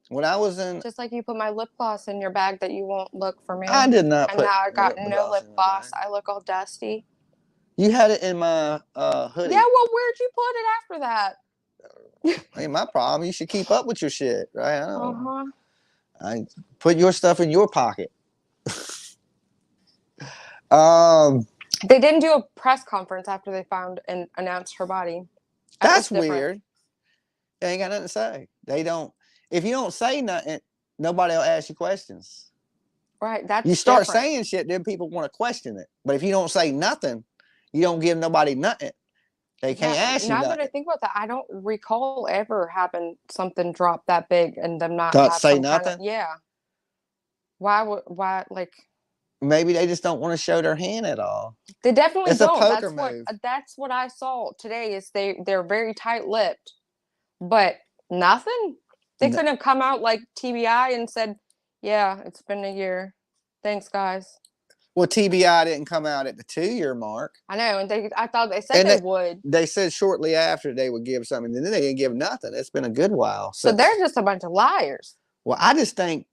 When I was in, just like you put my lip gloss in your bag that you won't look for me. I did not. And now I got no lip gloss. I look all dusty. You had it in my hoodie. Yeah, well, where'd you put it after that? Ain't my problem. You should keep up with your shit, right? I put your stuff in your pocket. They didn't do a press conference after they found and announced her body. That's weird. They ain't got nothing to say. They don't. If you don't say nothing, nobody will ask you questions. Right. That's you start saying shit, then people want to question it. But if you don't say nothing, you don't give nobody nothing. They can't ask you nothing. Now that I think about that, I don't recall ever having something drop that big and them not say nothing. Yeah. Why like? Maybe they just don't want to show their hand at all. They definitely it's don't. A poker move. That's what I saw today. Is they're very tight-lipped, but nothing. They couldn't have come out like TBI and said, "Yeah, it's been a year. Thanks, guys." Well, TBI didn't come out at the 2-year mark. I know, and I thought they said they would. They said shortly after they would give something, and then they didn't give nothing. It's been a good while. So they're just a bunch of liars. Well, I just think,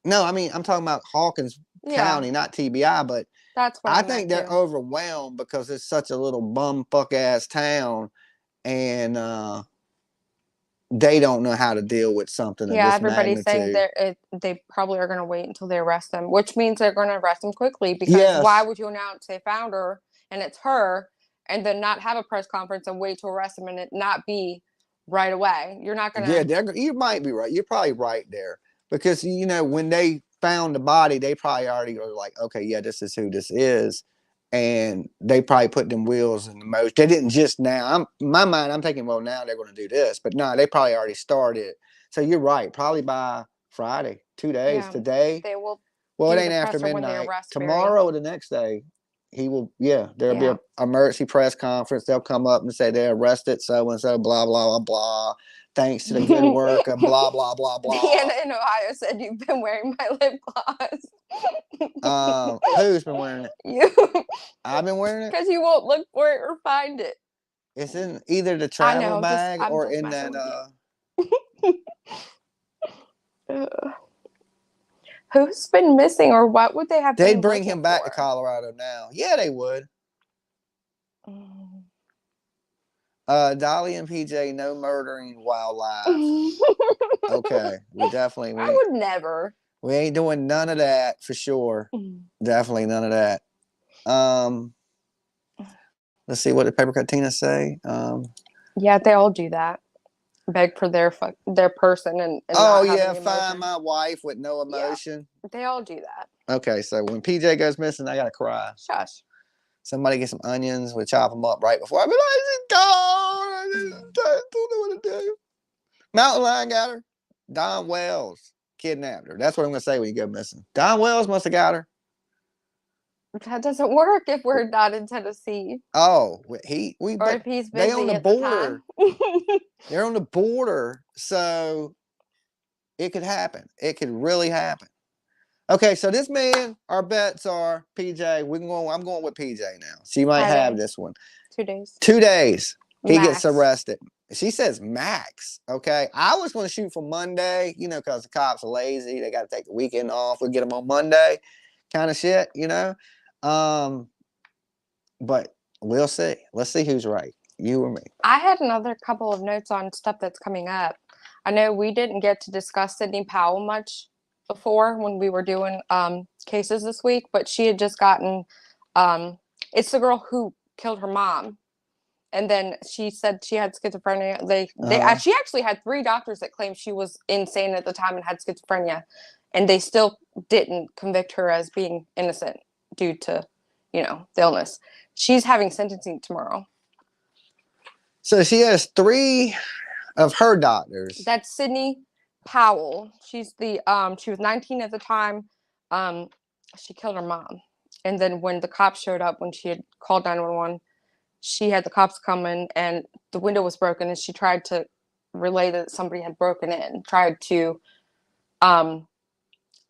no, I mean, I'm talking about Hawkins County, not TBI, but that's what I think they're overwhelmed because it's such a little bumfuck ass town, and they don't know how to deal with something. Yeah, everybody's saying they probably are going to wait until they arrest them, which means they're going to arrest them quickly. Because why would you announce they found her and it's her, and then not have a press conference and wait to arrest them and it not be right away? You're not going to. Yeah, you might be right. You're probably right there. Because, when they found the body, they probably already were like, okay, yeah, this is who this is. And they probably put them wheels in the motion. They didn't just now. In my mind, I'm thinking, well, now they're going to do this. But no, they probably already started. So you're right. Probably by Friday, 2 days. Today. They will. Well, it ain't after midnight. Tomorrow or the next day. he will. Yeah, there'll be Yeah. an emergency press conference. They'll come up and say they arrested so and so. Blah blah blah blah. Thanks to the good work of blah blah blah blah. Deanna in Ohio said you've been wearing my lip gloss. Who's been wearing it? You. I've been wearing it. Because you won't look for it or find it. It's in either the I travel know. bag I'm or just in messing that. with you. Who's been missing, or what would they have? They'd bring him back to Colorado now. Yeah, they would. Dolly and PJ, no murdering wildlife. Okay, we definitely. I would never. We ain't doing none of that for sure. Definitely none of that. Let's see what did Paper Cut Tina say. Yeah, they all do that. Beg for their person and oh yeah, find my wife with no emotion. Yeah, they all do that. Okay, so when PJ goes missing, I gotta cry. Shush. Somebody get some onions. We chop them up right before. I be like, she's gone. I don't know what to do. Mountain Lion got her. Don Wells kidnapped her. That's what I'm gonna say when you go missing. Don Wells must have got her. That doesn't work if we're not in Tennessee. Oh, or if he's busy they on the border. The They're on the border, so it could happen. It could really happen. Okay, so this man, our bets are PJ. I'm going with PJ now. She might have this one. 2 days. 2 days. He Max. gets arrested. She says max. Okay, I was going to shoot for Monday, because the cops are lazy. They got to take the weekend off. We'll get them on Monday, kind of shit, But we'll see. Let's see who's right, you or me. I had another couple of notes on stuff that's coming up. I know we didn't get to discuss Sidney Powell much before when we were doing cases this week, but she had just gotten it's the girl who killed her mom, and then she said she had schizophrenia. She actually had 3 doctors that claimed she was insane at the time and had schizophrenia, and they still didn't convict her as being innocent due to the illness. She's having sentencing tomorrow. So she has 3 of her doctors. That's Sidney Powell. She's she was 19 at the time. She killed her mom. And then when the cops showed up, when she had called 911, she had the cops come in and the window was broken, and she tried to relay that somebody had broken in. Tried to I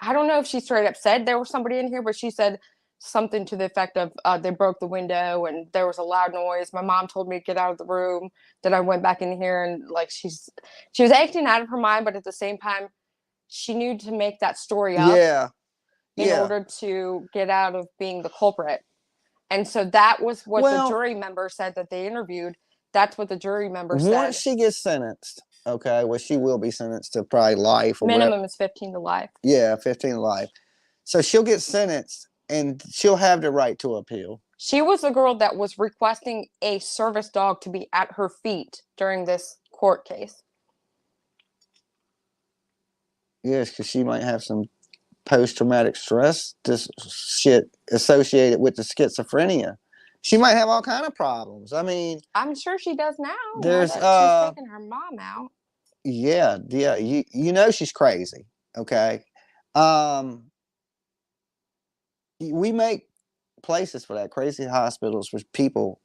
don't know if she straight up said there was somebody in here, but she said something to the effect of they broke the window and there was a loud noise. My mom told me to get out of the room. Then I went back in here, and she was acting out of her mind, but at the same time she knew to make that story up in order to get out of being the culprit. And so that was what the jury member said that they interviewed. That's what the jury member said. Once she gets sentenced, okay, well, she will be sentenced to probably life. Minimum is 15 to life. Yeah, 15 to life. So she'll get sentenced, and she'll have the right to appeal. She was the girl that was requesting a service dog to be at her feet during this court case. Yes, because she might have some post-traumatic stress, this shit associated with the schizophrenia. She might have all kind of problems. I mean, I'm sure she does now. There's she's taking her mom out. Yeah. She's crazy. Okay. We make places for that, crazy hospitals for people.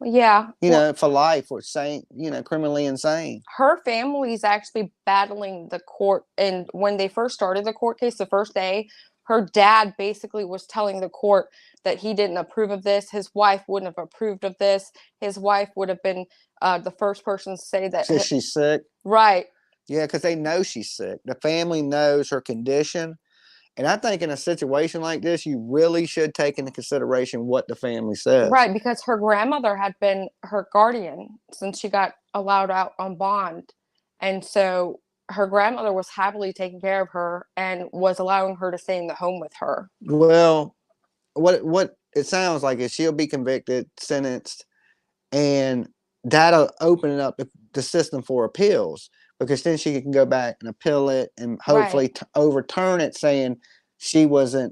Yeah. For life, or sane, criminally insane. Her family's actually battling the court. And when they first started the court case, the first day, her dad basically was telling the court that he didn't approve of this. His wife wouldn't have approved of this. His wife would have been the first person to say that. She's sick. Right. Yeah, because they know she's sick. The family knows her condition. And I think in a situation like this, you really should take into consideration what the family says. Right, because her grandmother had been her guardian since she got allowed out on bond. And so her grandmother was happily taking care of her and was allowing her to stay in the home with her. Well, what it sounds like is she'll be convicted, sentenced, and that'll open up the system for appeals. Because then she can go back and appeal it and hopefully overturn it, saying she was out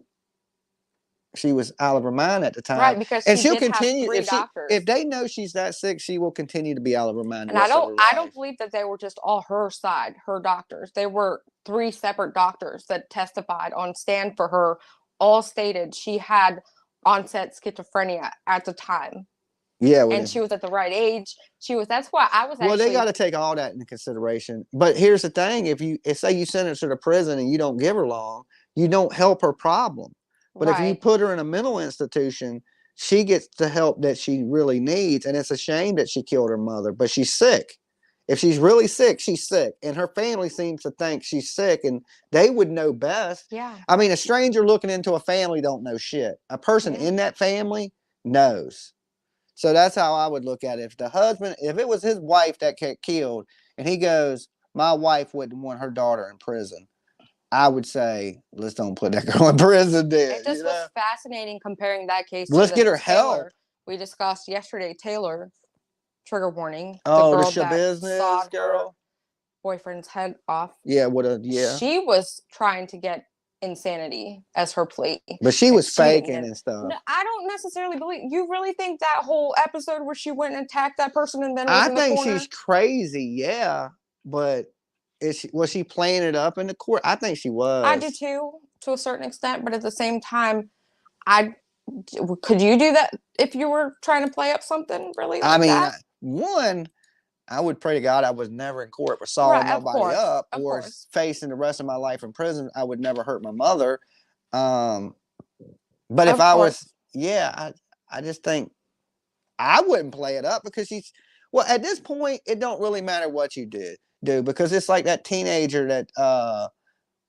of her mind at the time. Right, because she'll continue. If they know she's that sick, she will continue to be out of her mind. And I don't believe that they were just all her side, her doctors. They were 3 separate doctors that testified on stand for her. All stated she had onset schizophrenia at the time. Yeah, and she was at the right age. That's why I was well, actually. they got to take all that into consideration. But here's the thing: if say you send her to the prison and you don't give her long, you don't help her problem. But if you put her in a mental institution, she gets the help that she really needs. And it's a shame that she killed her mother, but she's sick. If she's really sick, she's sick. And her family seems to think she's sick, and they would know best. Yeah. I mean, a stranger looking into a family don't know shit. A person in that family knows. So that's how I would look at it. If the husband, if it was his wife that got killed, and he goes, my wife wouldn't want her daughter in prison, I would say, let's don't put that girl in prison then. It just was fascinating comparing that case to let's get her Taylor help. We discussed yesterday. Taylor, trigger warning. Oh, the Shabusiness girl? Boyfriend's head off. Yeah, She was trying to get insanity as her plea. But she was faking and stuff. No, I don't necessarily believe. You really think that whole episode where she went and attacked that person and then was in the corner? I think she's crazy, yeah. But was she playing it up in the court? I think she was. I do too, to a certain extent. But at the same time, could you do that if you were trying to play up something really like that? I would pray to God I was never in court for sawing nobody up or facing the rest of my life in prison. I would never hurt my mother. But if I was, I just think I wouldn't play it up because at this point, it don't really matter what you do because it's like that teenager that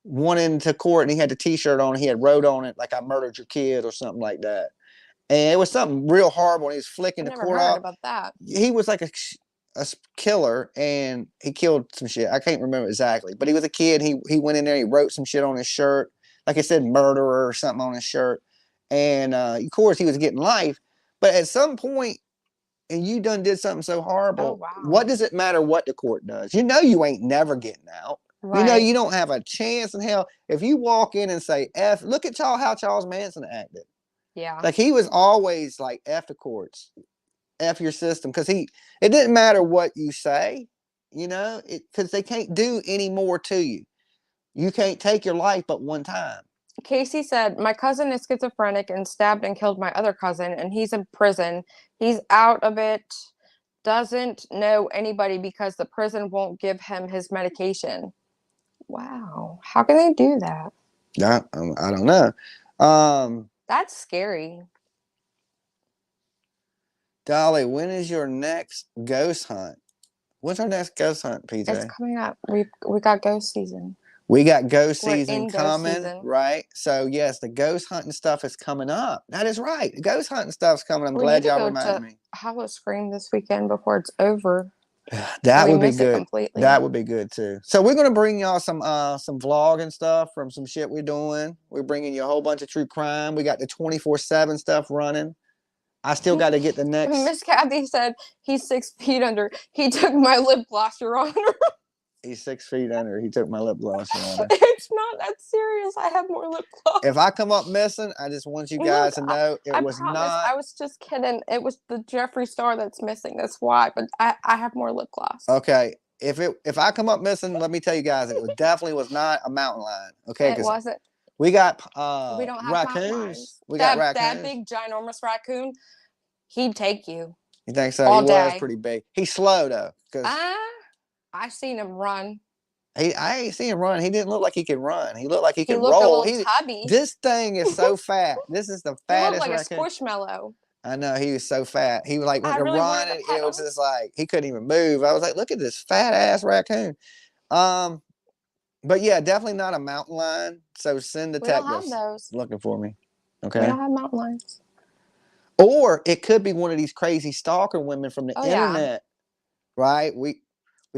went into court and he had the t-shirt on, he had wrote on it like I murdered your kid or something like that. And it was something real horrible. And he was flicking the court off. About that. He was like a killer and he killed some shit. I can't remember exactly, but he was a kid. He went in there, he wrote some shit on his shirt, like I said, murderer or something on his shirt. And of course he was getting life. But at some point, and you done did something so horrible, what does it matter what the court does? You know you ain't never getting out. Right. You know you don't have a chance in hell. If you walk in and say F, look at how Charles Manson acted. Yeah. Like he was always like F the courts. F your system, because it didn't matter what you say, because they can't do any more to you. You can't take your life but one time. Casey said, my cousin is schizophrenic and stabbed and killed my other cousin, and he's in prison. He's out of it, doesn't know anybody because the prison won't give him his medication. Wow. How can they do that? Yeah, I don't know. That's scary. Dolly, when is your next ghost hunt? When's our next ghost hunt, PJ? It's coming up. We got ghost season. We got ghost season coming, right? So yes, the ghost hunting stuff is coming up. That is right. The ghost hunting stuff's coming. I'm glad y'all reminded me. Hollow Scream this weekend before it's over. That would be good. That would be good too. So we're gonna bring y'all some vlog and stuff from some shit we're doing. We're bringing you a whole bunch of true crime. We got the 24/7 stuff running. I still got to get the next. Miss Kathy said he's 6 feet under. He took my lip gloss, Your Honor. He's 6 feet under. He took my lip gloss, Your Honor. It's not that serious. I have more lip gloss. If I come up missing, I just want you guys to know it was not. I was just kidding. It was the Jeffree Star that's missing. That's why. But I have more lip gloss. Okay. If I come up missing, let me tell you guys, it definitely was not a mountain lion. Okay. It wasn't. We got we don't have raccoons. We got raccoons. That big ginormous raccoon, he'd take you. You think so? He was pretty big. He's slow though. I seen him run. I ain't seen him run. He didn't look like he could run. He looked like he could roll. A little tubby. This thing is so fat. This is the fattest raccoon. He looked like raccoon. A squishmallow. I know, he was so fat. He was like went to run and it was just like he couldn't even move. I was like, look at this fat ass raccoon. But yeah, definitely not a mountain lion. So send the text looking for me. Okay. We don't have mountain lions. Or it could be one of these crazy stalker women from the internet. Right? We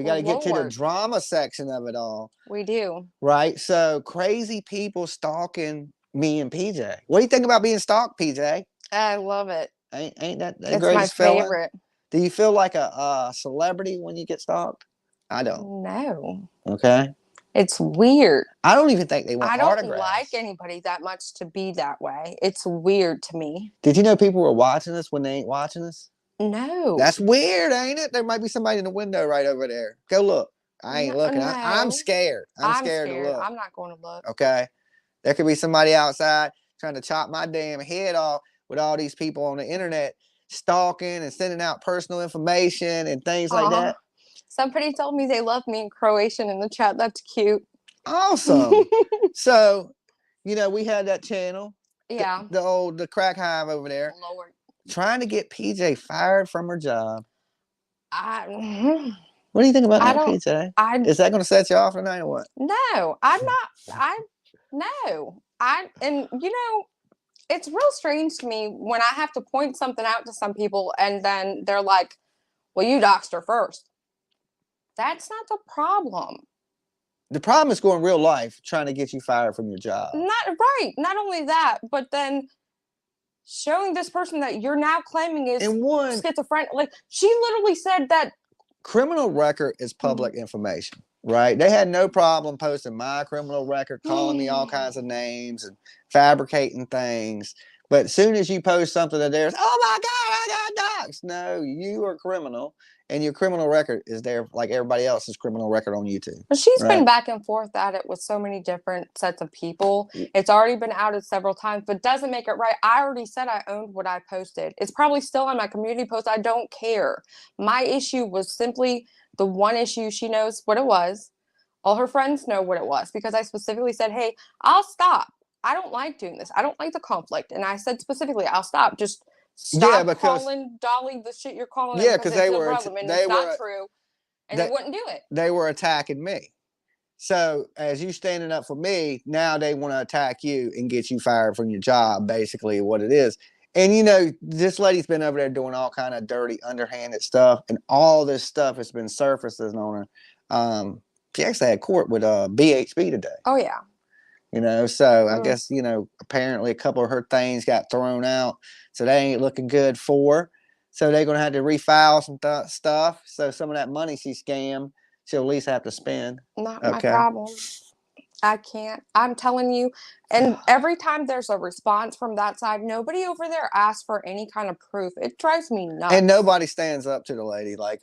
got to get to the drama section of it all. We do. Right? So crazy people stalking me and PJ. What do you think about being stalked, PJ? I love it. Ain't that the greatest feeling? It's my favorite. Do you feel like a celebrity when you get stalked? I don't. No. Okay. It's weird. I don't even think they want autographs. I don't like anybody that much to be that way. It's weird to me. Did you know people were watching us when they ain't watching us? No. That's weird, ain't it? There might be somebody in the window right over there. Go look. I ain't looking. No. I'm scared. I'm scared to look. I'm not going to look. Okay. There could be somebody outside trying to chop my damn head off with all these people on the internet stalking and sending out personal information and things like that? Somebody told me they love me in Croatian in the chat. That's cute. Awesome. So, you know, we had that channel. Yeah. The crack hive over there. Lord. Trying to get PJ fired from her job. I What do you think about I that, don't. PJ? I Is that going to set you off tonight or what? No, I'm not. And you know, it's real strange to me when I have to point something out to some people and then they're like, well, you doxed her first. That's not the problem. The problem is going real life trying to get you fired from your job. Not right. Not only that, but then showing this person that you're now claiming is schizophrenic. Like, she literally said that criminal record is public information, right? They had no problem posting my criminal record, calling me all kinds of names and fabricating things. But as soon as you post something that there's, oh my God, I got doxxed. No, you are a criminal, and your criminal record is there like everybody else's criminal record on YouTube. But she's been back and forth at it with so many different sets of people. It's already been outed several times, but doesn't make it right. I already said I owned what I posted. It's probably still on my community post. I don't care. My issue was simply the one issue. She knows what it was. All her friends know what it was because I specifically said, hey, I'll stop. I don't like doing this. I don't like the conflict. And I said specifically, I'll stop. Just stop calling Dolly the shit you're calling her because they were it's not true. And they wouldn't do it. They were attacking me. So as you standing up for me, now they want to attack you and get you fired from your job, basically what it is. And, you know, this lady's been over there doing all kind of dirty, underhanded stuff. And all this stuff has been surfacing on her. She actually had court with BHB today. Oh, yeah. You know, so I guess, you know, apparently a couple of her things got thrown out. So they ain't looking good for her. So they're going to have to refile some stuff. So some of that money she scammed, she'll at least have to spend. Not my problem. I can't. I'm telling you. And every time there's a response from that side, nobody over there asks for any kind of proof. It drives me nuts. And nobody stands up to the lady. Like,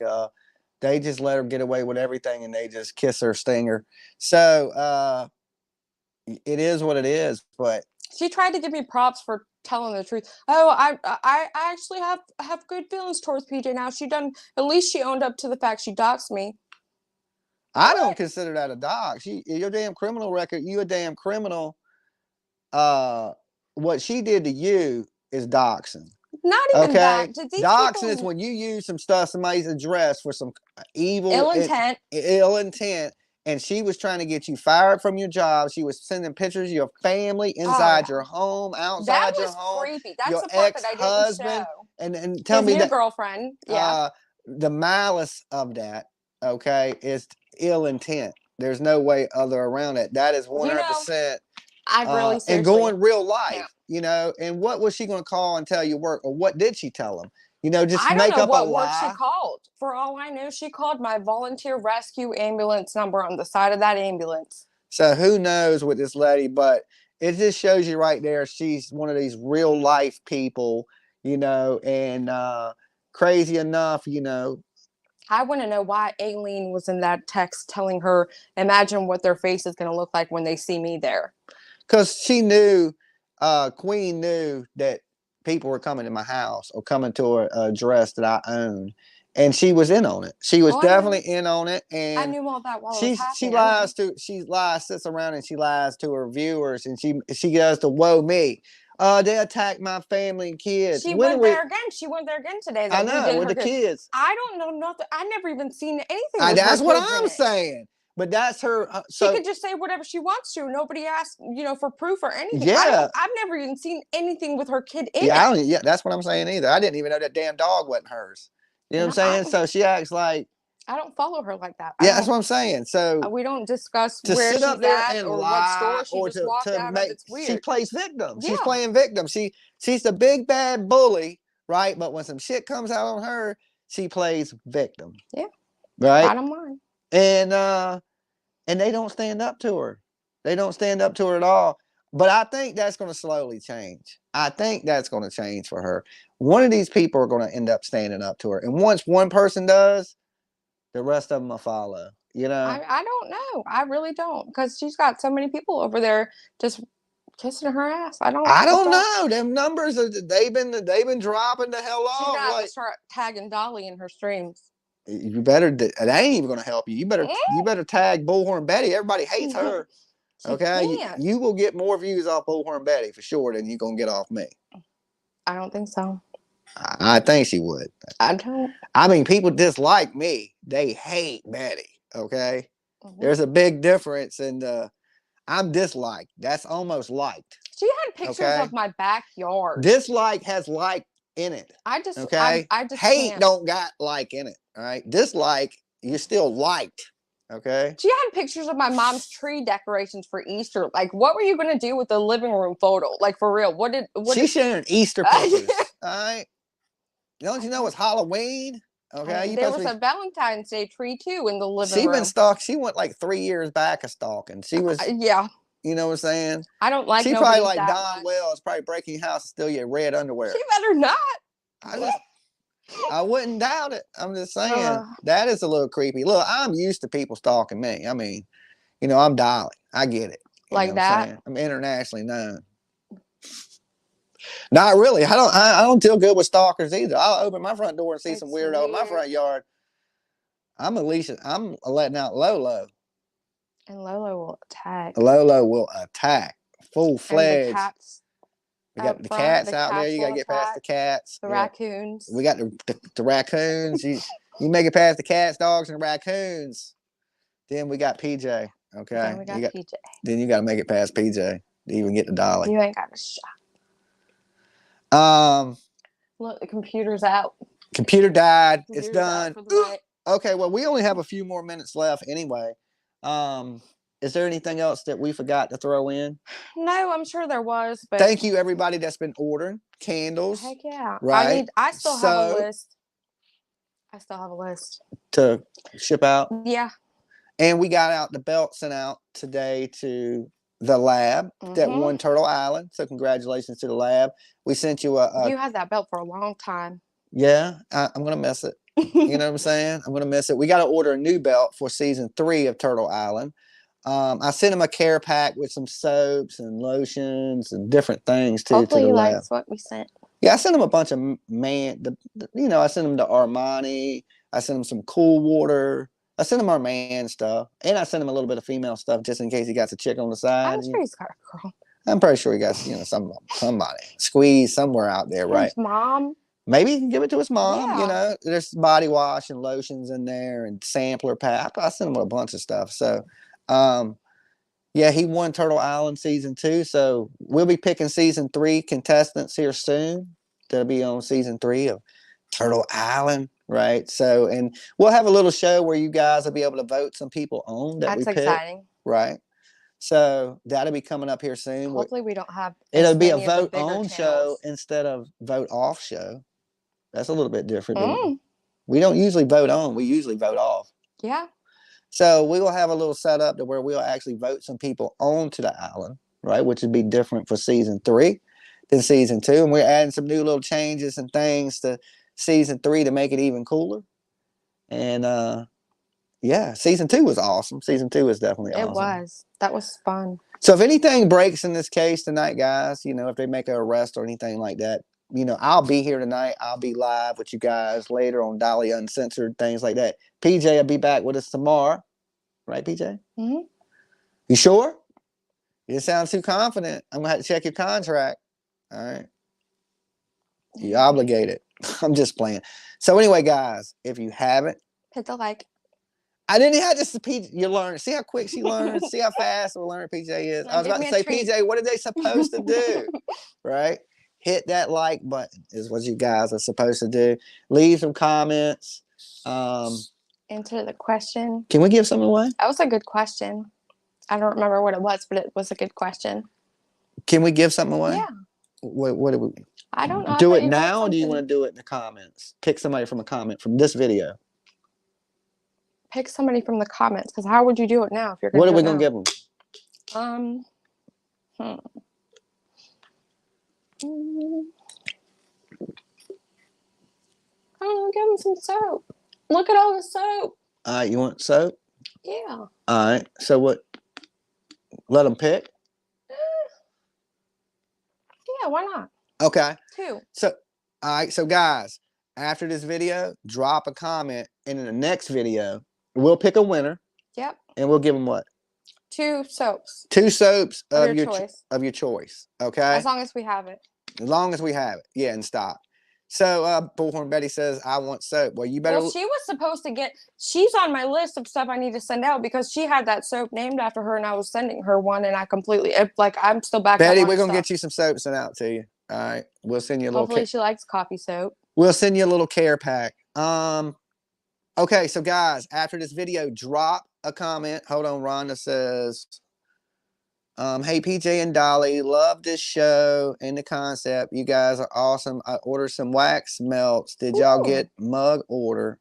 they just let her get away with everything and they just kiss her, sting her. So, it is what it is, but she tried to give me props for telling the truth. Oh, I actually have good feelings towards PJ now. At least she owned up to the fact she doxed me. I don't consider that a dox. Your damn criminal record, you a damn criminal. What she did to you is doxing. Not even that. Doxing is when you use some stuff, somebody's address for some ill intent. And she was trying to get you fired from your job. She was sending pictures of your family inside your home, outside your home. That was creepy. That's the part that I didn't show. And tell me that girlfriend. Yeah. The malice of that, is ill intent. There's no way other around it. That is 100%. I really seriously. And going real life, you know. And what was she going to call and tell you work, or what did she tell them? You know, just make up a lie. I don't know what work she called. For all I know, she called my volunteer rescue ambulance number on the side of that ambulance. So who knows with this lady, but it just shows you right there. She's one of these real life people, you know, and crazy enough, you know. I want to know why Aileen was in that text telling her, imagine what their face is going to look like when they see me there. Because she knew, Queen knew that people were coming to my house or coming to an address that I own, and she was in on it. She was definitely in on it, and I knew all that while it was happening. She sits around and she lies to her viewers, and she does the woe me. They attacked my family and kids. She went there again. She went there again today. I know, with the kids. I don't know nothing. I never even seen anything. That's what I'm saying. But that's her. She could just say whatever she wants to. Nobody asked, you know, for proof or anything. Yeah. I've never even seen anything with her kid in it. Yeah, that's what I'm saying either. I didn't even know that damn dog wasn't hers. You know what I'm saying? So she acts like. I don't follow her like that. Yeah, that's what I'm saying. So we don't discuss where she's at or what store she just walked out of. It's weird. She plays victim. Yeah. She's playing victim. She's the big bad bully, right? But when some shit comes out on her, she plays victim. Yeah. Right? Bottom line. And they don't stand up to her. They don't stand up to her at all. But I think that's going to slowly change. I think that's going to change for her. One of these people are going to end up standing up to her. And once one person does, the rest of them will follow. You know? I don't know. I really don't. Because she's got so many people over there just Kissing her ass. I don't know. Them numbers they've been dropping the hell She's off. gonna have Like, to start tagging Dolly in her streams. you better. It ain't even gonna help you. You better tag Bullhorn Betty. Everybody hates her. Okay, you will get more views off Bullhorn Betty for sure than you gonna get off me. I don't think so. I think she would. I don't. I mean, people dislike me. They hate Betty. Okay, there's a big difference, and I'm disliked. That's almost liked. She had pictures of my backyard. Dislike has like in it. I just okay. I just hate can't. Don't got like in it. All right. Dislike, you're still liked. Okay. She had pictures of my mom's tree decorations for Easter. Like, what were you gonna do with the living room photo? Like, for real? She's sharing Easter pictures. All right. Don't you know it's Halloween? Okay. There was a Valentine's Day tree too in the living room. Been stalking. She went like 3 years back of stalking. She was. Yeah. You know what I'm saying? I don't like. She probably like Don Wells, probably breaking your house and steal your red underwear. She better not. I wouldn't doubt it. I'm just saying that is a little creepy. Look, I'm used to people stalking me. I mean, you know, I'm Dolly. I get it. Like that. I'm internationally known. Not really. I don't deal good with stalkers either. I'll open my front door and see some weirdo in my front yard. I'm letting out Lolo. And Lolo will attack. Lolo will attack. Full-fledged. And the cats. We got the cats out there. You got to get past the cats. The raccoons. We got the raccoons. You make it past the cats, dogs, and raccoons. Then we got PJ. Okay. Then we got PJ. Then you got to make it past PJ to even get the Dolly. You ain't got a shot. Look, the computer's out. Computer died. It's done. Okay, well, we only have a few more minutes left anyway. Is there anything else that we forgot to throw in? No, I'm sure there was. But thank you, everybody that's been ordering candles. Heck yeah. Right. I still have a list. I still have a list to ship out. Yeah. And we got out the belt sent out today to the lab that won Turtle Island. So congratulations to the lab. We sent you you had that belt for a long time. Yeah, I'm gonna miss it. You know what I'm saying? I'm gonna miss it. We got to order a new belt for season 3 of Turtle Island. I sent him a care pack with some soaps and lotions and different things too. Hopefully he likes what we sent. Yeah, I sent him a bunch of I sent him the Armani. I sent him some Cool Water. I sent him our man stuff, and I sent him a little bit of female stuff just in case he got a chick on the side. I'm sure he's got a girl. I'm pretty sure he got somebody squeezed somewhere out there, right? His mom. Maybe he can give it to his mom. Yeah. You know, there's body wash and lotions in there and sampler pack. I sent him a bunch of stuff. So, yeah, he won Turtle Island season 2. So we'll be picking season 3 contestants here soon. They'll be on season 3 of Turtle Island. Right. So, and we'll have a little show where you guys will be able to vote some people on that we pick. That's exciting. Right. So that'll be coming up here soon. Hopefully we don't have. It'll be a vote on show instead of vote off show. That's a little bit different. We don't usually vote on. We usually vote off. Yeah. So we will have a little setup to where we'll actually vote some people onto the island, right? Which would be different for season 3 than season 2. And we're adding some new little changes and things to season 3 to make it even cooler. And yeah, season 2 was awesome. Season 2 was definitely awesome. It was. That was fun. So if anything breaks in this case tonight, guys, you know, if they make an arrest or anything like that, you know, I'll be here tonight. I'll be live with you guys later on Dolly Uncensored, things like that. PJ will be back with us tomorrow. Right, PJ? Mm-hmm. You sure? You didn't sound too confident. I'm going to have to check your contract. All right. You obligated. I'm just playing. So anyway, guys, if you haven't, hit the like. I didn't have to. You learn. See how quick she learns. See how fast we learn PJ is. I was about to say, PJ, what are they supposed to do? Right? Hit that like button is what you guys are supposed to do. Leave some comments. Answer the question. Can we give something away? That was a good question. I don't remember what it was, but it was a good question. Can we give something away? Yeah. What do we? I don't know. Do it now, or do you want to do it in the comments? Pick somebody from a comment from this video. Pick somebody from the comments, because how would you do it now if you're going to? What are we going to give them? I don't know, give them some soap. Look at all the soap. All right, you want soap? Yeah. All right. So what? Let them pick. Yeah, why not? Okay. 2. So, all right. So, guys, after this video, drop a comment. And in the next video, we'll pick a winner. Yep. And we'll give them what? 2 soaps. 2 soaps of your choice. Of your choice. Okay. As long as we have it. As long as we have it. Yeah, in stock. So, Bullhorn Betty says, I want soap. Well, you better. Well, she was supposed to get. She's on my list of stuff I need to send out because she had that soap named after her, and I was sending her one, and I completely like I'm still back. Betty, we're gonna get you some soap sent out to you. All right, we'll send you a little. Hopefully, she likes coffee soap. We'll send you a little care pack. Okay, so guys, after this video, drop a comment. Hold on, Rhonda says, hey, PJ and Dolly, love this show and the concept. You guys are awesome. I ordered some wax melts. Did y'all get mug order?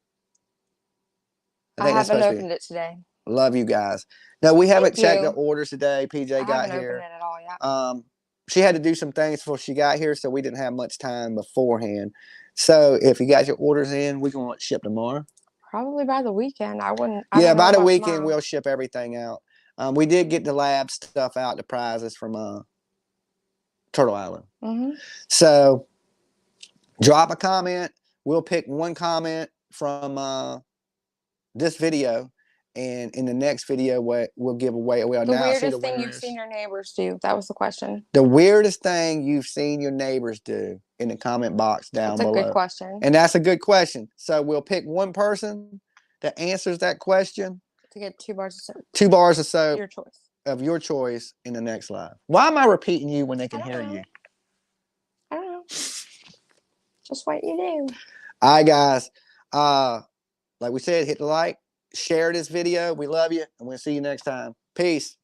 I haven't opened it today. Love you guys. No, we haven't checked the orders today. PJ got here. Opened it at all yet. She had to do some things before she got here, so we didn't have much time beforehand. So if you got your orders in, we're going to ship tomorrow. Probably by the weekend. I by the weekend, tomorrow. We'll ship everything out. We did get the lab stuff out, the prizes from Turtle Island. So drop a comment. We'll pick one comment from this video. And in the next video, we'll give away. We'll the weirdest thing you've seen your neighbors do. That was the question. The weirdest thing you've seen your neighbors do in the comment box down below. That's a good question. And that's a good question. So we'll pick one person that answers that question to get 2 bars of soap. 2 bars of soap. Your choice. Of your choice in the next live. Why am I repeating you when they can hear you? I don't know. Just what you do. All right, guys. Like we said, hit the like. Share this video. We love you. And we'll see you next time. Peace.